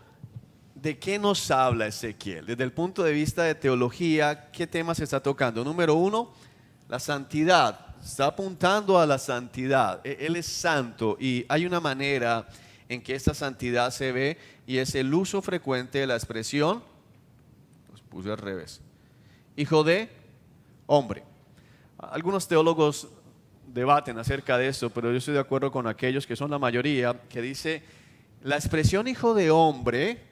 ¿de qué nos habla Ezequiel? Desde el punto de vista de teología, ¿qué temas se está tocando? Número uno, la santidad. Está apuntando a la santidad. Él es santo y hay una manera en que esta santidad se ve y es el uso frecuente de la expresión, los puse al revés, hijo de hombre. Algunos teólogos debaten acerca de eso, pero yo estoy de acuerdo con aquellos que son la mayoría, que dice la expresión hijo de hombre,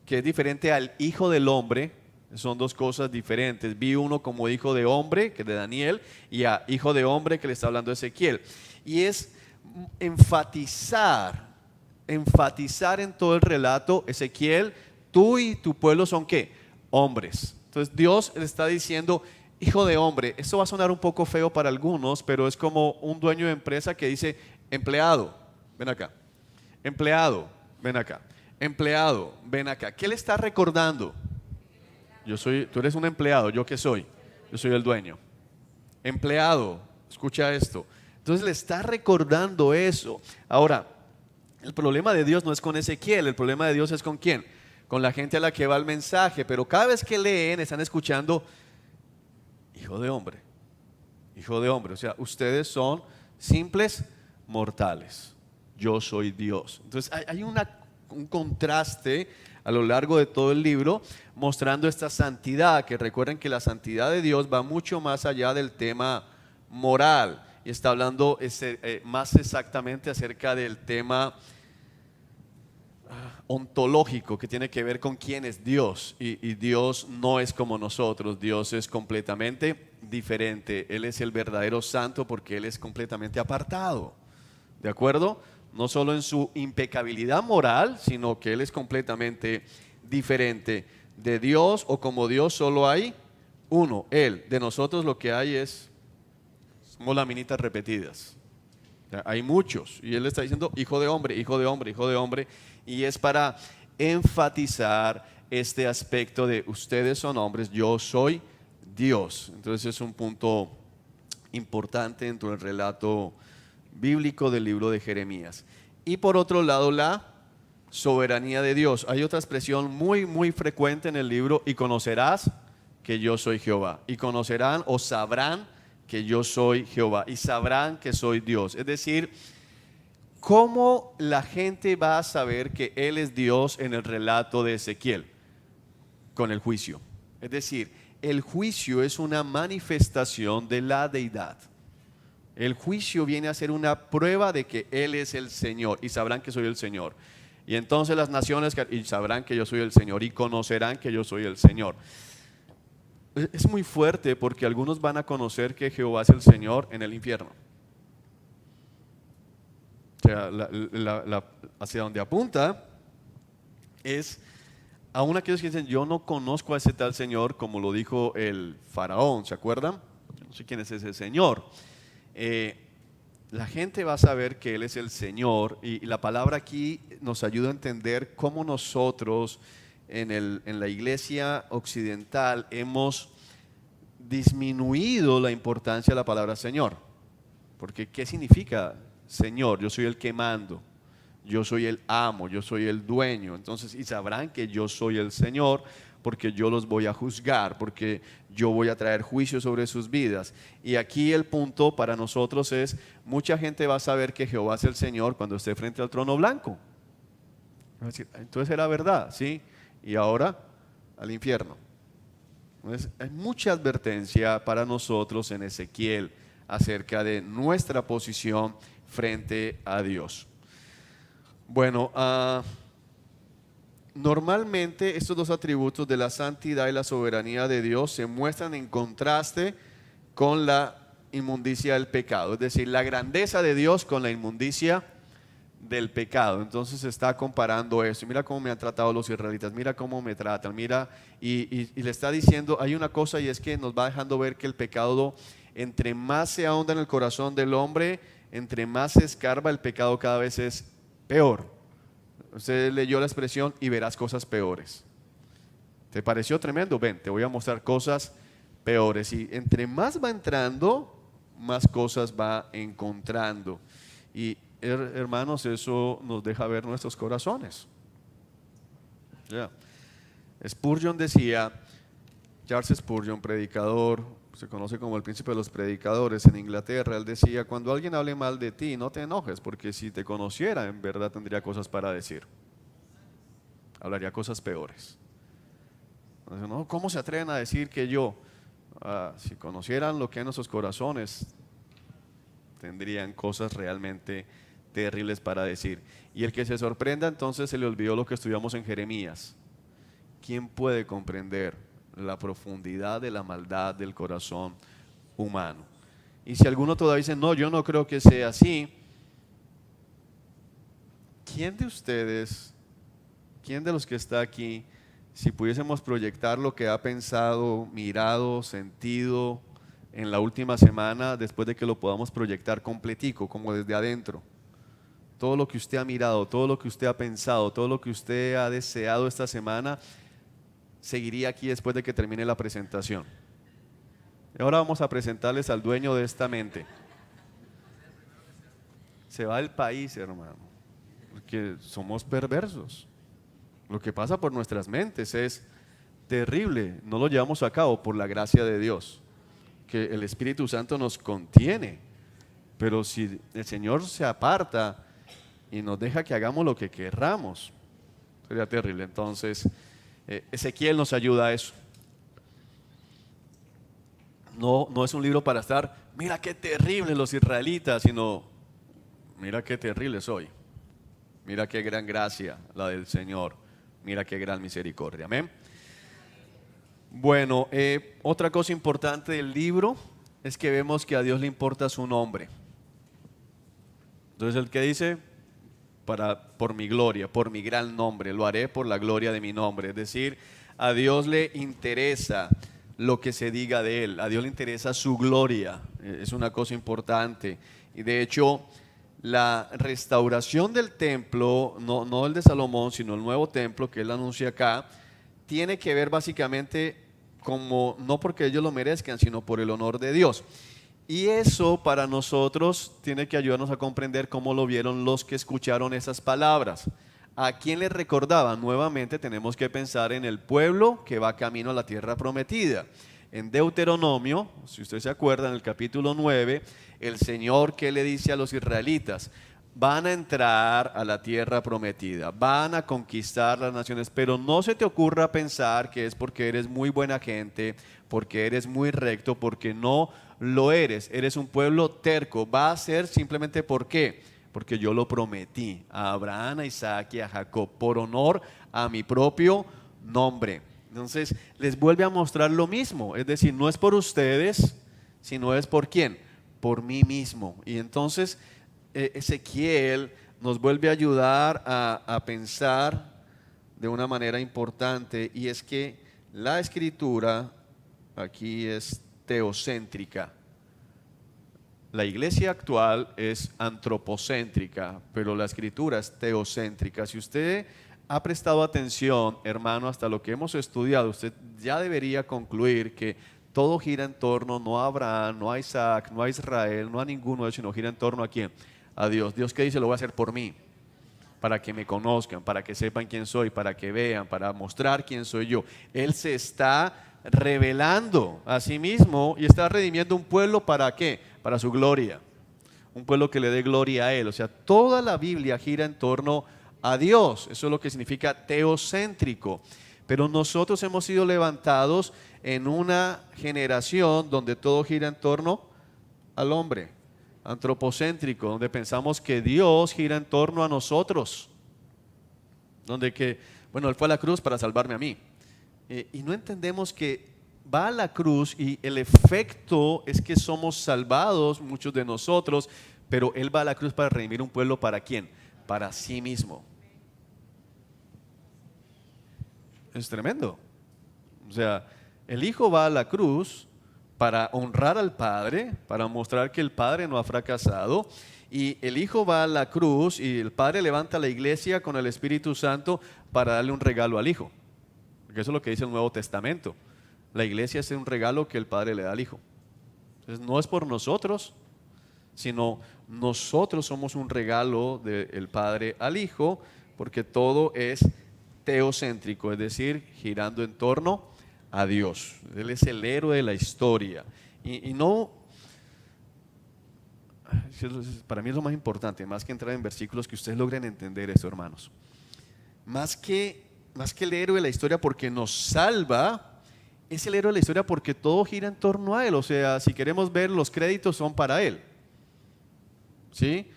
que es diferente al hijo del hombre, son dos cosas diferentes. Vi uno como hijo de hombre, que es de Daniel, y a hijo de hombre, que le está hablando Ezequiel. Y es enfatizar en todo el relato, Ezequiel, tú y tu pueblo son ¿qué? Hombres. Entonces Dios le está diciendo, hijo de hombre. Esto va a sonar un poco feo para algunos, pero es como un dueño de empresa que dice, empleado, ven acá. Empleado, ven acá. Empleado, ven acá. ¿Qué le está recordando? Tú eres un empleado, ¿yo qué soy? Yo soy el dueño. Empleado, Escucha esto. Entonces le está recordando eso. Ahora, el problema de Dios no es con Ezequiel, el problema de Dios es con quién, con la gente a la que va el mensaje. Pero cada vez que leen están escuchando, hijo de hombre, hijo de hombre. O sea, ustedes son simples mortales, yo soy Dios. Entonces hay un contraste a lo largo de todo el libro mostrando esta santidad, que recuerden que la santidad de Dios va mucho más allá del tema moral y está hablando más exactamente acerca del tema ontológico, que tiene que ver con quién es Dios, y Dios no es como nosotros. Dios es completamente diferente. Él es el verdadero santo porque Él es completamente apartado, ¿de acuerdo? No solo en su impecabilidad moral, sino que Él es completamente diferente. De Dios, o como Dios, solo hay uno, Él. De nosotros lo que hay somos laminitas repetidas. Hay muchos, y Él está diciendo hijo de hombre, hijo de hombre, hijo de hombre, y es para enfatizar este aspecto de ustedes son hombres, yo soy Dios. Entonces es un punto importante dentro del relato bíblico del libro de Jeremías. Y por otro lado, la soberanía de Dios. Hay otra expresión muy frecuente en el libro: y conocerás que yo soy Jehová. Y conocerán o sabrán que yo soy Jehová, y sabrán que soy Dios. Es decir, ¿cómo la gente va a saber que Él es Dios en el relato de Ezequiel? Con el juicio. Es decir, el juicio es una manifestación de la deidad. El juicio viene a ser una prueba de que Él es el Señor, y sabrán que soy el Señor. Y entonces las naciones y sabrán que yo soy el Señor, y conocerán que yo soy el Señor. Es muy fuerte porque algunos van a conocer que Jehová es el Señor en el infierno. O sea, hacia donde apunta es aún aquellos que dicen, yo no conozco a ese tal Señor, como lo dijo el faraón, ¿se acuerdan? Yo no sé quién es ese Señor. La gente va a saber que Él es el Señor, y la palabra aquí nos ayuda a entender cómo nosotros en la iglesia occidental hemos disminuido la importancia de la palabra Señor. Porque ¿qué significa Señor? Yo soy el que mando, yo soy el amo, yo soy el dueño. Entonces, y sabrán que yo soy el Señor, porque yo los voy a juzgar, porque yo voy a traer juicio sobre sus vidas. Y aquí el punto para nosotros es, mucha gente va a saber que Jehová es el Señor cuando esté frente al trono blanco. Entonces era verdad, ¿sí? Y ahora al infierno. Entonces, hay mucha advertencia para nosotros en Ezequiel acerca de nuestra posición frente a Dios. Bueno, normalmente estos dos atributos de la santidad y la soberanía de Dios se muestran en contraste con la inmundicia del pecado, es decir, la grandeza de Dios con la inmundicia del pecado. Entonces se está comparando eso. Mira cómo me han tratado los israelitas, mira cómo me tratan, mira, y le está diciendo, hay una cosa, y es que nos va dejando ver que el pecado, entre más se ahonda en el corazón del hombre, entre más se escarba, el pecado cada vez es peor. Usted leyó la expresión, y verás cosas peores. ¿Te pareció tremendo? Ven, te voy a mostrar cosas peores. Y entre más va entrando, más cosas va encontrando. Y hermanos, eso nos deja ver nuestros corazones. Spurgeon decía, Charles Spurgeon, predicador, se conoce como el príncipe de los predicadores en Inglaterra, él decía, cuando alguien hable mal de ti, no te enojes, porque si te conociera, en verdad tendría cosas para decir. Hablaría cosas peores. Entonces, ¿no? ¿Cómo se atreven a decir que yo? Si conocieran lo que hay en nuestros corazones, tendrían cosas realmente terribles para decir. Y el que se sorprenda, entonces se le olvidó lo que estudiamos en Jeremías. ¿Quién puede comprender la profundidad de la maldad del corazón humano? Y si alguno todavía dice, no, yo no creo que sea así, ¿quién de ustedes, quién de los que está aquí, si pudiésemos proyectar lo que ha pensado, mirado, sentido en la última semana, después de que lo podamos proyectar completico, como desde adentro? Todo lo que usted ha mirado, todo lo que usted ha pensado, todo lo que usted ha deseado esta semana, seguiría aquí después de que termine la presentación. Y ahora vamos a presentarles al dueño de esta mente. Se va del país, hermano, porque somos perversos. Lo que pasa por nuestras mentes es terrible, no lo llevamos a cabo por la gracia de Dios, que el Espíritu Santo nos contiene. Pero si el Señor se aparta y nos deja que hagamos lo que querramos, sería terrible. Entonces, Ezequiel nos ayuda a eso. No es un libro para estar, mira qué terrible los israelitas, sino, mira qué terrible soy. Mira qué gran gracia la del Señor. Mira qué gran misericordia. Amén. Bueno, otra cosa importante del libro es que vemos que a Dios le importa su nombre. Entonces el que dice, por mi gloria, por mi gran nombre, lo haré por la gloria de mi nombre. Es decir, a Dios le interesa lo que se diga de Él, a Dios le interesa su gloria, es una cosa importante. Y de hecho, la restauración del templo, no el de Salomón, sino el nuevo templo que Él anuncia acá, tiene que ver básicamente como, no porque ellos lo merezcan, sino por el honor de Dios. Y eso para nosotros tiene que ayudarnos a comprender cómo lo vieron los que escucharon esas palabras. ¿A quién les recordaba? Nuevamente tenemos que pensar en el pueblo que va camino a la tierra prometida. En Deuteronomio, si usted se acuerda, en el capítulo 9, el Señor que le dice a los israelitas, van a entrar a la tierra prometida, van a conquistar las naciones, pero no se te ocurra pensar que es porque eres muy buena gente, porque eres muy recto, porque no lo eres un pueblo terco, va a ser simplemente ¿por qué? Porque yo lo prometí a Abraham, a Isaac y a Jacob, por honor a mi propio nombre. Entonces les vuelve a mostrar lo mismo, es decir, no es por ustedes, sino es por quién, por mí mismo. Y entonces Ezequiel nos vuelve a ayudar a pensar de una manera importante, y es que la escritura aquí es teocéntrica. La iglesia actual es antropocéntrica, pero la escritura es teocéntrica. Si usted ha prestado atención, hermano, hasta lo que hemos estudiado, usted ya debería concluir que todo gira en torno no a Abraham, no a Isaac, no a Israel, no a ninguno de ellos, sino gira en torno a quién, a Dios. Dios que dice, lo voy a hacer por mí, para que me conozcan, para que sepan quién soy, para que vean, para mostrar quién soy yo. Él se está revelando a sí mismo y está redimiendo un pueblo, ¿para qué? Para su gloria, un pueblo que le dé gloria a Él. O sea, toda la Biblia gira en torno a Dios, eso es lo que significa teocéntrico. Pero nosotros hemos sido levantados en una generación donde todo gira en torno al hombre, antropocéntrico, donde pensamos que Dios gira en torno a nosotros, donde que, bueno, Él fue a la cruz para salvarme a mí. Y no entendemos que va a la cruz y el efecto es que somos salvados, muchos de nosotros, pero Él va a la cruz para redimir un pueblo, ¿para quién? Para sí mismo. Es tremendo. O sea, el Hijo va a la cruz para honrar al Padre, para mostrar que el Padre no ha fracasado, y el Hijo va a la cruz y el Padre levanta la iglesia con el Espíritu Santo para darle un regalo al Hijo. Porque eso es lo que dice el Nuevo Testamento. La iglesia es un regalo que el Padre le da al Hijo. Entonces no es por nosotros, sino nosotros somos un regalo del Padre al Hijo, porque todo es teocéntrico, es decir, girando en torno a Dios. Él es el héroe de la historia. Y no, para mí es lo más importante, más que entrar en versículos, que ustedes logren entender esto, hermanos. Más que el héroe de la historia porque nos salva, es el héroe de la historia porque todo gira en torno a Él. O sea, si queremos ver, los créditos son para Él. ¿Sí?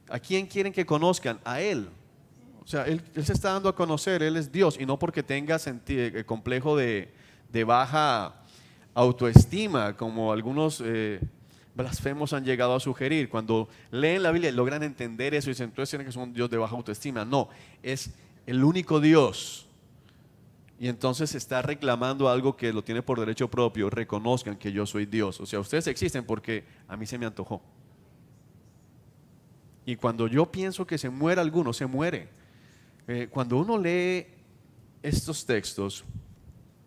¿A quién quieren que conozcan? A Él. O sea, Él se está dando a conocer, Él es Dios, y no porque tenga complejo de baja autoestima, como algunos blasfemos han llegado a sugerir. Cuando leen la Biblia y logran entender eso y dicen, entonces tienen que ser un Dios de baja autoestima. No, es el único Dios. Y entonces está reclamando algo que lo tiene por derecho propio. Reconozcan que yo soy Dios. O sea, ustedes existen porque a mí se me antojó. Y cuando yo pienso que se muera alguno, se muere. Cuando uno lee estos textos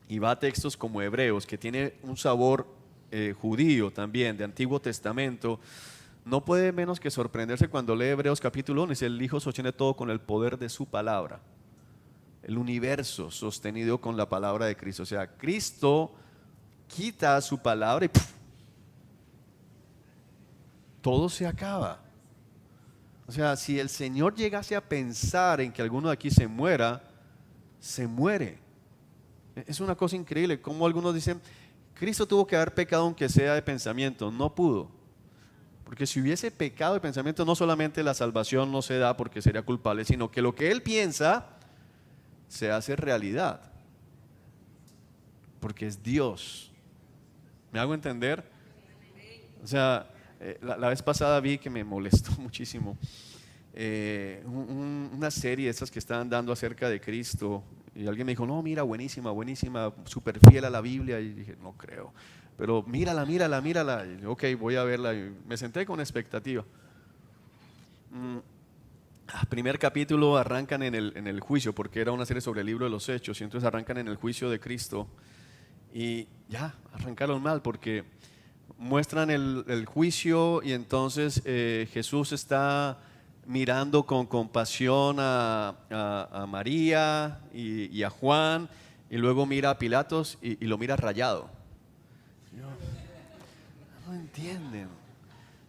y va a textos como Hebreos, que tiene un sabor judío también, de Antiguo Testamento, no puede menos que sorprenderse cuando lee Hebreos capítulo 1 y dice: el Hijo sostiene todo con el poder de su palabra. El universo sostenido con la palabra de Cristo. O sea, Cristo quita su palabra y ¡puf!, todo se acaba. O sea, si el Señor llegase a pensar en que alguno de aquí se muera, se muere. Es una cosa increíble, como algunos dicen: Cristo tuvo que haber pecado aunque sea de pensamiento. No pudo, porque si hubiese pecado de pensamiento, no solamente la salvación no se da porque sería culpable, sino que lo que Él piensa se hace realidad, porque es Dios. ¿Me hago entender? O sea, la vez pasada vi que me molestó muchísimo una serie de esas que estaban dando acerca de Cristo, y alguien me dijo: no, mira, buenísima, buenísima, súper fiel a la Biblia. Y dije: no creo, pero mírala, mírala, mírala. Y, ok, voy a verla. Y me senté con expectativa. Primer capítulo arrancan en el juicio, porque era una serie sobre el libro de los Hechos, y entonces arrancan en el juicio de Cristo. Y ya, arrancaron mal porque muestran el juicio, y entonces Jesús está mirando con compasión a María y a Juan, y luego mira a Pilatos y lo mira rayado. No entienden.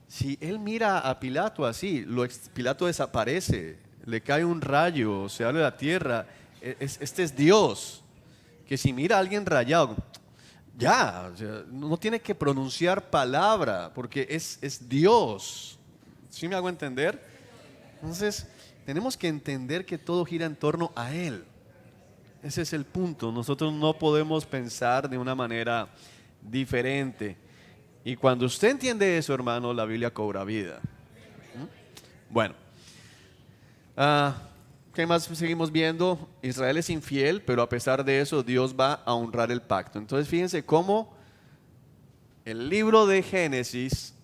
Si él mira a Pilato así, Pilato desaparece, le cae un rayo, se abre la tierra. Este es Dios, que si mira a alguien rayado, ya, o sea, no tiene que pronunciar palabra, porque es Dios. ¿Sí me hago entender? Entonces, tenemos que entender que todo gira en torno a Él. Ese es el punto. Nosotros no podemos pensar de una manera diferente. Y cuando usted entiende eso, hermano, la Biblia cobra vida. Bueno, ¿qué más seguimos viendo? Israel es infiel, pero a pesar de eso, Dios va a honrar el pacto. Entonces, fíjense cómo el libro de Génesis,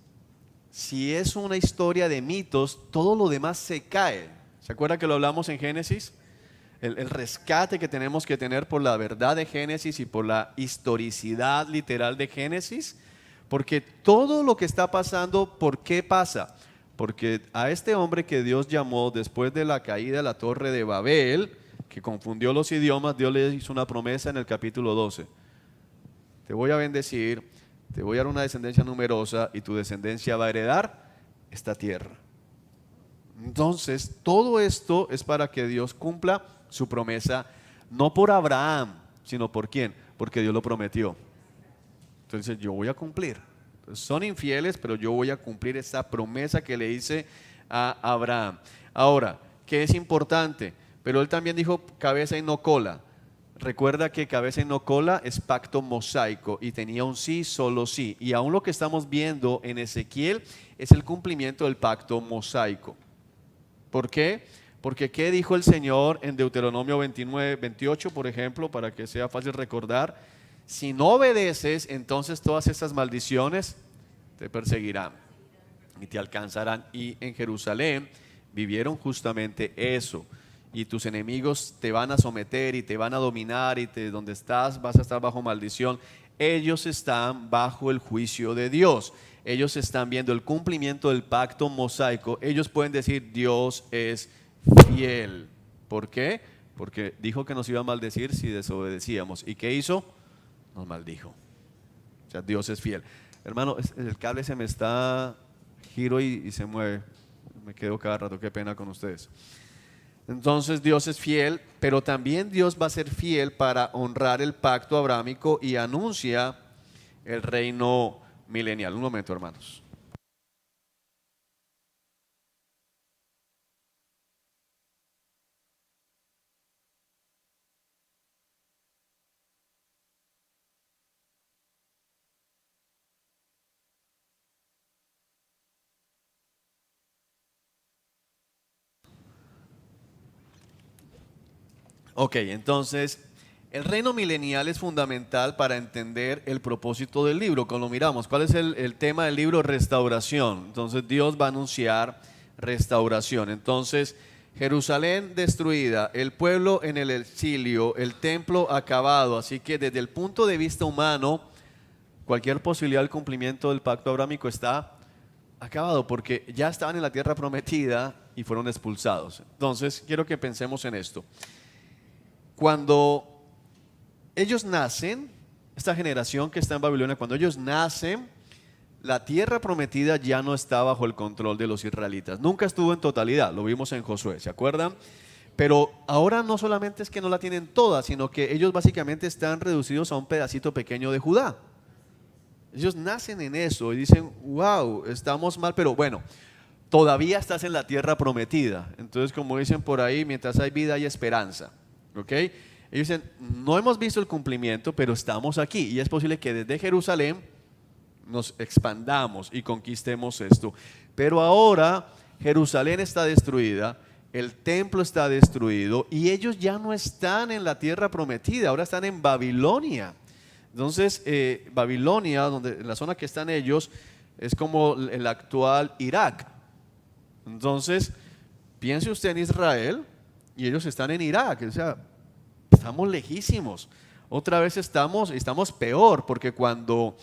si es una historia de mitos, todo lo demás se cae. ¿Se acuerda que lo hablamos en Génesis? El rescate que tenemos que tener por la verdad de Génesis y por la historicidad literal de Génesis. Porque todo lo que está pasando, ¿por qué pasa? Porque a este hombre que Dios llamó después de la caída de la torre de Babel, que confundió los idiomas, Dios le hizo una promesa en el capítulo 12. Te voy a bendecir, te voy a dar una descendencia numerosa, y tu descendencia va a heredar esta tierra. Entonces, todo esto es para que Dios cumpla su promesa, no por Abraham, sino por ¿quién? Porque Dios lo prometió. Entonces, yo voy a cumplir. Entonces, son infieles, pero yo voy a cumplir esa promesa que le hice a Abraham. Ahora, ¿qué es importante? Pero él también dijo cabeza y no cola. Recuerda que cabeza y no cola es pacto mosaico, y tenía un sí, solo sí. Y aún lo que estamos viendo en Ezequiel es el cumplimiento del pacto mosaico. ¿Por qué? Porque ¿qué dijo el Señor en Deuteronomio 29, 28, por ejemplo, para que sea fácil recordar? Si no obedeces, entonces todas estas maldiciones te perseguirán y te alcanzarán. Y en Jerusalén vivieron justamente eso. Y tus enemigos te van a someter y te van a dominar, y donde estás vas a estar bajo maldición. Ellos están bajo el juicio de Dios. Ellos están viendo el cumplimiento del pacto mosaico. Ellos pueden decir: Dios es fiel. ¿Por qué? Porque dijo que nos iba a maldecir si desobedecíamos. ¿Y qué hizo? Nos maldijo. O sea, Dios es fiel. Hermano, el cable se me está giro y se mueve. Me quedo cada rato, qué pena con ustedes. Entonces Dios es fiel, pero también Dios va a ser fiel para honrar el pacto abrámico, y anuncia el reino milenial. Un momento, hermanos. Ok, entonces el reino milenial es fundamental para entender el propósito del libro. Cuando lo miramos, ¿cuál es el tema del libro? Restauración. Entonces Dios va a anunciar restauración. Entonces, Jerusalén destruida, el pueblo en el exilio, el templo acabado. Así que desde el punto de vista humano, cualquier posibilidad del cumplimiento del pacto abrámico está acabado, porque ya estaban en la tierra prometida y fueron expulsados. Entonces, quiero que pensemos en esto. Cuando ellos nacen, esta generación que está en Babilonia, cuando ellos nacen, la tierra prometida ya no está bajo el control de los israelitas. Nunca estuvo en totalidad, lo vimos en Josué, ¿se acuerdan? Pero ahora no solamente es que no la tienen toda, sino que ellos básicamente están reducidos a un pedacito pequeño de Judá. Ellos nacen en eso y dicen, wow, estamos mal, pero bueno, todavía estás en la tierra prometida. Entonces, como dicen por ahí, mientras hay vida hay esperanza. ¿Ok? Ellos dicen, no hemos visto el cumplimiento, pero estamos aquí. Y es posible que desde Jerusalén nos expandamos y conquistemos esto. Pero ahora Jerusalén está destruida, el templo está destruido y ellos ya no están en la tierra prometida, ahora están en Babilonia. Entonces, Babilonia, donde, en la zona que están ellos, es como el actual Irak. Entonces, piense usted en Israel y ellos están en Irak. O sea, estamos lejísimos. Otra vez estamos peor, porque cuando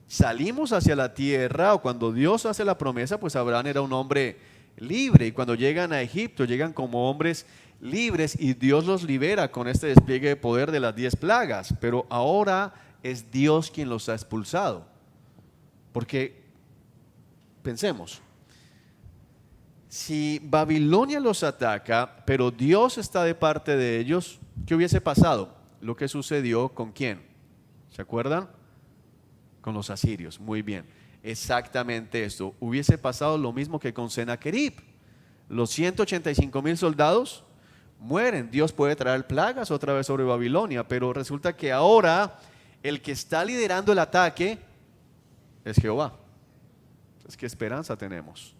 salimos hacia la tierra o cuando Dios hace la promesa, pues Abraham era un hombre libre. Y cuando llegan a Egipto, llegan como hombres libres y Dios los libera con este despliegue de poder de las 10 plagas. Pero ahora es Dios quien los ha expulsado. Porque, pensemos, si Babilonia los ataca, pero Dios está de parte de ellos, ¿qué hubiese pasado? Lo que sucedió con ¿quién? ¿Se acuerdan? Con los asirios, muy bien. Exactamente esto. Hubiese pasado lo mismo que con Sennacherib. Los 185,000 soldados mueren. Dios puede traer plagas otra vez sobre Babilonia, pero resulta que ahora el que está liderando el ataque es Jehová. Entonces, ¿qué esperanza tenemos?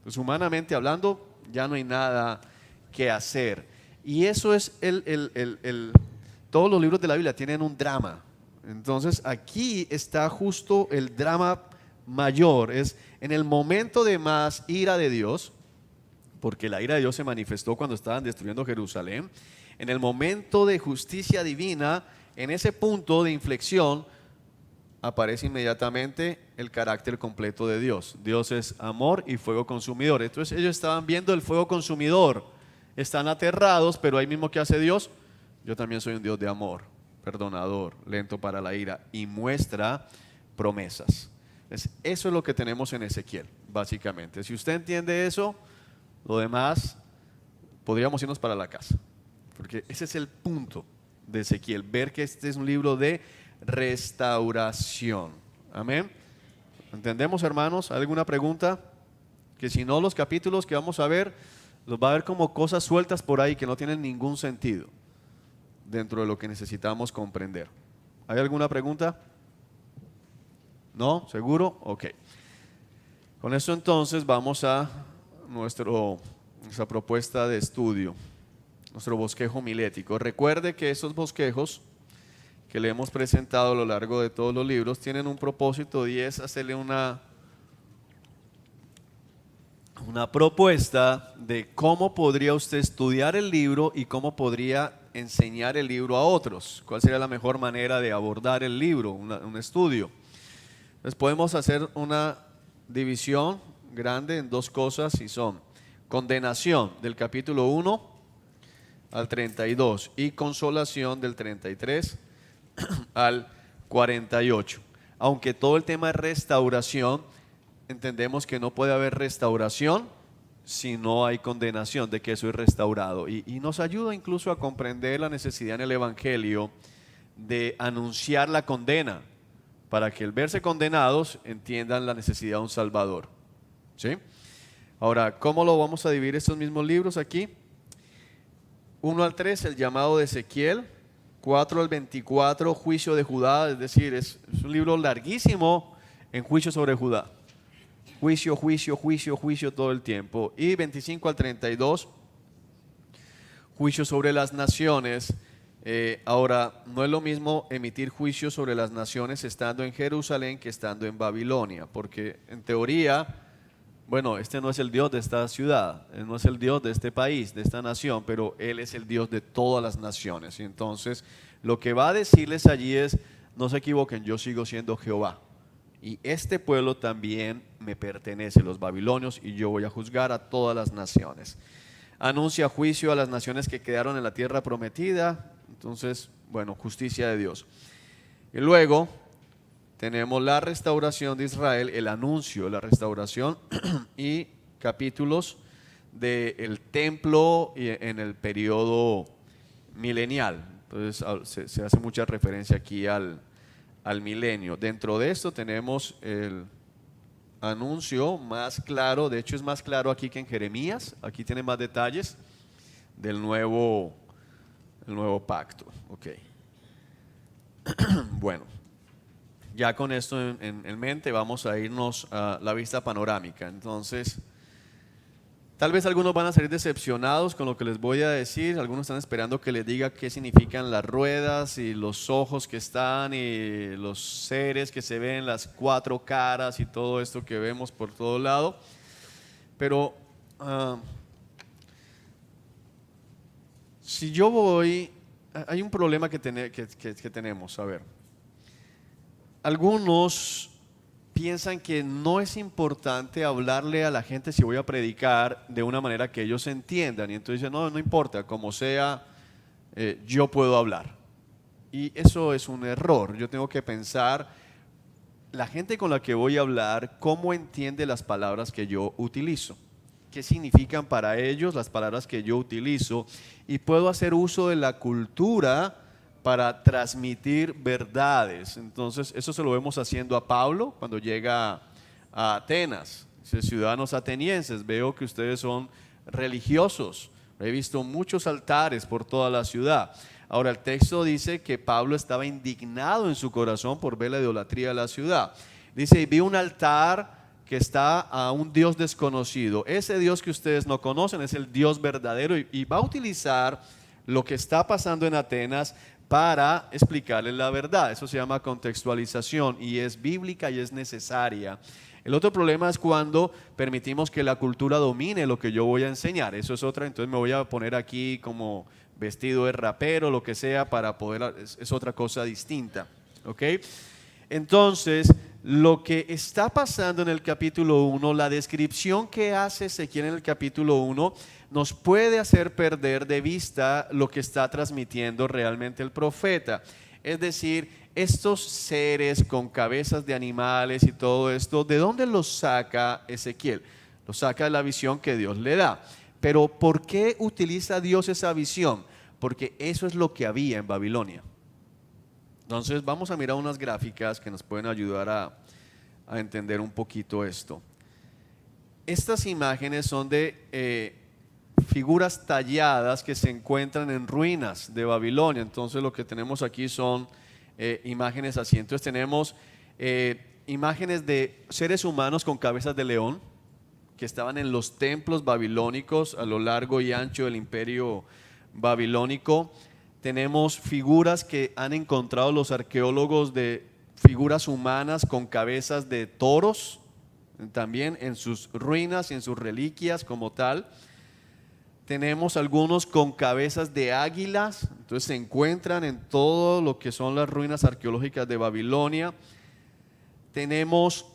Pues humanamente hablando, ya no hay nada que hacer. Y eso es todos los libros de la Biblia tienen un drama. Entonces aquí está justo el drama mayor. Es en el momento de más ira de Dios, porque la ira de Dios se manifestó cuando estaban destruyendo Jerusalén. En el momento de justicia divina, en ese punto de inflexión, aparece inmediatamente el carácter completo de Dios. Dios es amor y fuego consumidor. Entonces ellos estaban viendo el fuego consumidor, están aterrados, pero ahí mismo ¿qué hace Dios? Yo también soy un Dios de amor, perdonador, lento para la ira y muestra promesas. Eso es lo que tenemos en Ezequiel, básicamente. Si usted entiende eso, lo demás podríamos irnos para la casa, porque ese es el punto de Ezequiel, ver que este es un libro de restauración. Amén. ¿Entendemos, hermanos? ¿Alguna pregunta? Que si no, los capítulos que vamos a ver los va a ver como cosas sueltas por ahí que no tienen ningún sentido dentro de lo que necesitamos comprender. ¿Hay alguna pregunta? ¿No? ¿Seguro? Ok. Con eso entonces vamos a nuestra propuesta de estudio, nuestro bosquejo homilético. Recuerde que esos bosquejos que le hemos presentado a lo largo de todos los libros tienen un propósito y es hacerle una propuesta de cómo podría usted estudiar el libro y cómo podría enseñar el libro a otros. ¿Cuál sería la mejor manera de abordar el libro, un estudio? Entonces podemos hacer una división grande en dos cosas y son condenación del capítulo 1 al 32 y consolación del 33 al 48. Aunque todo el tema es restauración, entendemos que no puede haber restauración si no hay condenación de que eso es restaurado. Y nos ayuda incluso a comprender la necesidad en el Evangelio de anunciar la condena, para que al verse condenados entiendan la necesidad de un Salvador. ¿Sí? Ahora, ¿cómo lo vamos a dividir estos mismos libros aquí? 1 al 3, el llamado de Ezequiel. 4 al 24, juicio de Judá, es decir, es un libro larguísimo en juicio sobre Judá. Juicio, juicio, juicio, juicio todo el tiempo. Y 25 al 32, juicio sobre las naciones. Ahora, no es lo mismo emitir juicio sobre las naciones estando en Jerusalén que estando en Babilonia, porque en teoría, bueno, este no es el Dios de esta ciudad, Él no es el Dios de este país, de esta nación, pero Él es el Dios de todas las naciones. Y entonces, lo que va a decirles allí es, no se equivoquen, yo sigo siendo Jehová. Y este pueblo también me pertenece, los babilonios, y yo voy a juzgar a todas las naciones. Anuncia juicio a las naciones que quedaron en la tierra prometida. Entonces, bueno, justicia de Dios. Y luego tenemos la restauración de Israel, el anuncio de la restauración y capítulos del templo en el periodo milenial. Entonces se hace mucha referencia aquí al milenio. Dentro de esto tenemos el anuncio más claro, de hecho es más claro aquí que en Jeremías, aquí tiene más detalles del nuevo pacto. Okay. Bueno, ya con esto en mente vamos a irnos a la vista panorámica. Entonces, tal vez algunos van a salir decepcionados con lo que les voy a decir. Algunos están esperando que les diga qué significan las ruedas y los ojos que están y los seres que se ven, las 4 caras y todo esto que vemos por todo lado. Pero si yo voy, hay un problema que tenemos. A ver, algunos piensan que no es importante hablarle a la gente si voy a predicar de una manera que ellos entiendan, y entonces dicen, no importa, como sea, yo puedo hablar. Y eso es un error. Yo tengo que pensar, la gente con la que voy a hablar, ¿cómo entiende las palabras que yo utilizo? ¿Qué significan para ellos las palabras que yo utilizo? Y puedo hacer uso de la cultura para transmitir verdades. Entonces, eso se lo vemos haciendo a Pablo cuando llega a Atenas. Dice, ciudadanos atenienses, veo que ustedes son religiosos. He visto muchos altares por toda la ciudad. Ahora, el texto dice que Pablo estaba indignado en su corazón por ver la idolatría de la ciudad. Dice, y vi un altar que está a un Dios desconocido. Ese Dios que ustedes no conocen es el Dios verdadero, y va a utilizar lo que está pasando en Atenas para explicarles la verdad. Eso se llama contextualización y es bíblica y es necesaria. El otro problema es cuando permitimos que la cultura domine lo que yo voy a enseñar. Eso es otra, entonces me voy a poner aquí como vestido de rapero, lo que sea, para poder, es otra cosa distinta. ¿Ok? Entonces, lo que está pasando en el capítulo 1, la descripción que hace Ezequiel en el capítulo 1, nos puede hacer perder de vista lo que está transmitiendo realmente el profeta. Es decir, estos seres con cabezas de animales y todo esto, ¿de dónde los saca Ezequiel? Los saca de la visión que Dios le da. Pero ¿por qué utiliza Dios esa visión? Porque eso es lo que había en Babilonia. Entonces vamos a mirar unas gráficas que nos pueden ayudar a entender un poquito esto. Estas imágenes son de figuras talladas que se encuentran en ruinas de Babilonia. Entonces lo que tenemos aquí son imágenes así. Entonces tenemos imágenes de seres humanos con cabezas de león que estaban en los templos babilónicos a lo largo y ancho del imperio babilónico. Tenemos figuras que han encontrado los arqueólogos de figuras humanas con cabezas de toros, también en sus ruinas y en sus reliquias como tal. Tenemos algunos con cabezas de águilas, entonces se encuentran en todo lo que son las ruinas arqueológicas de Babilonia. Tenemos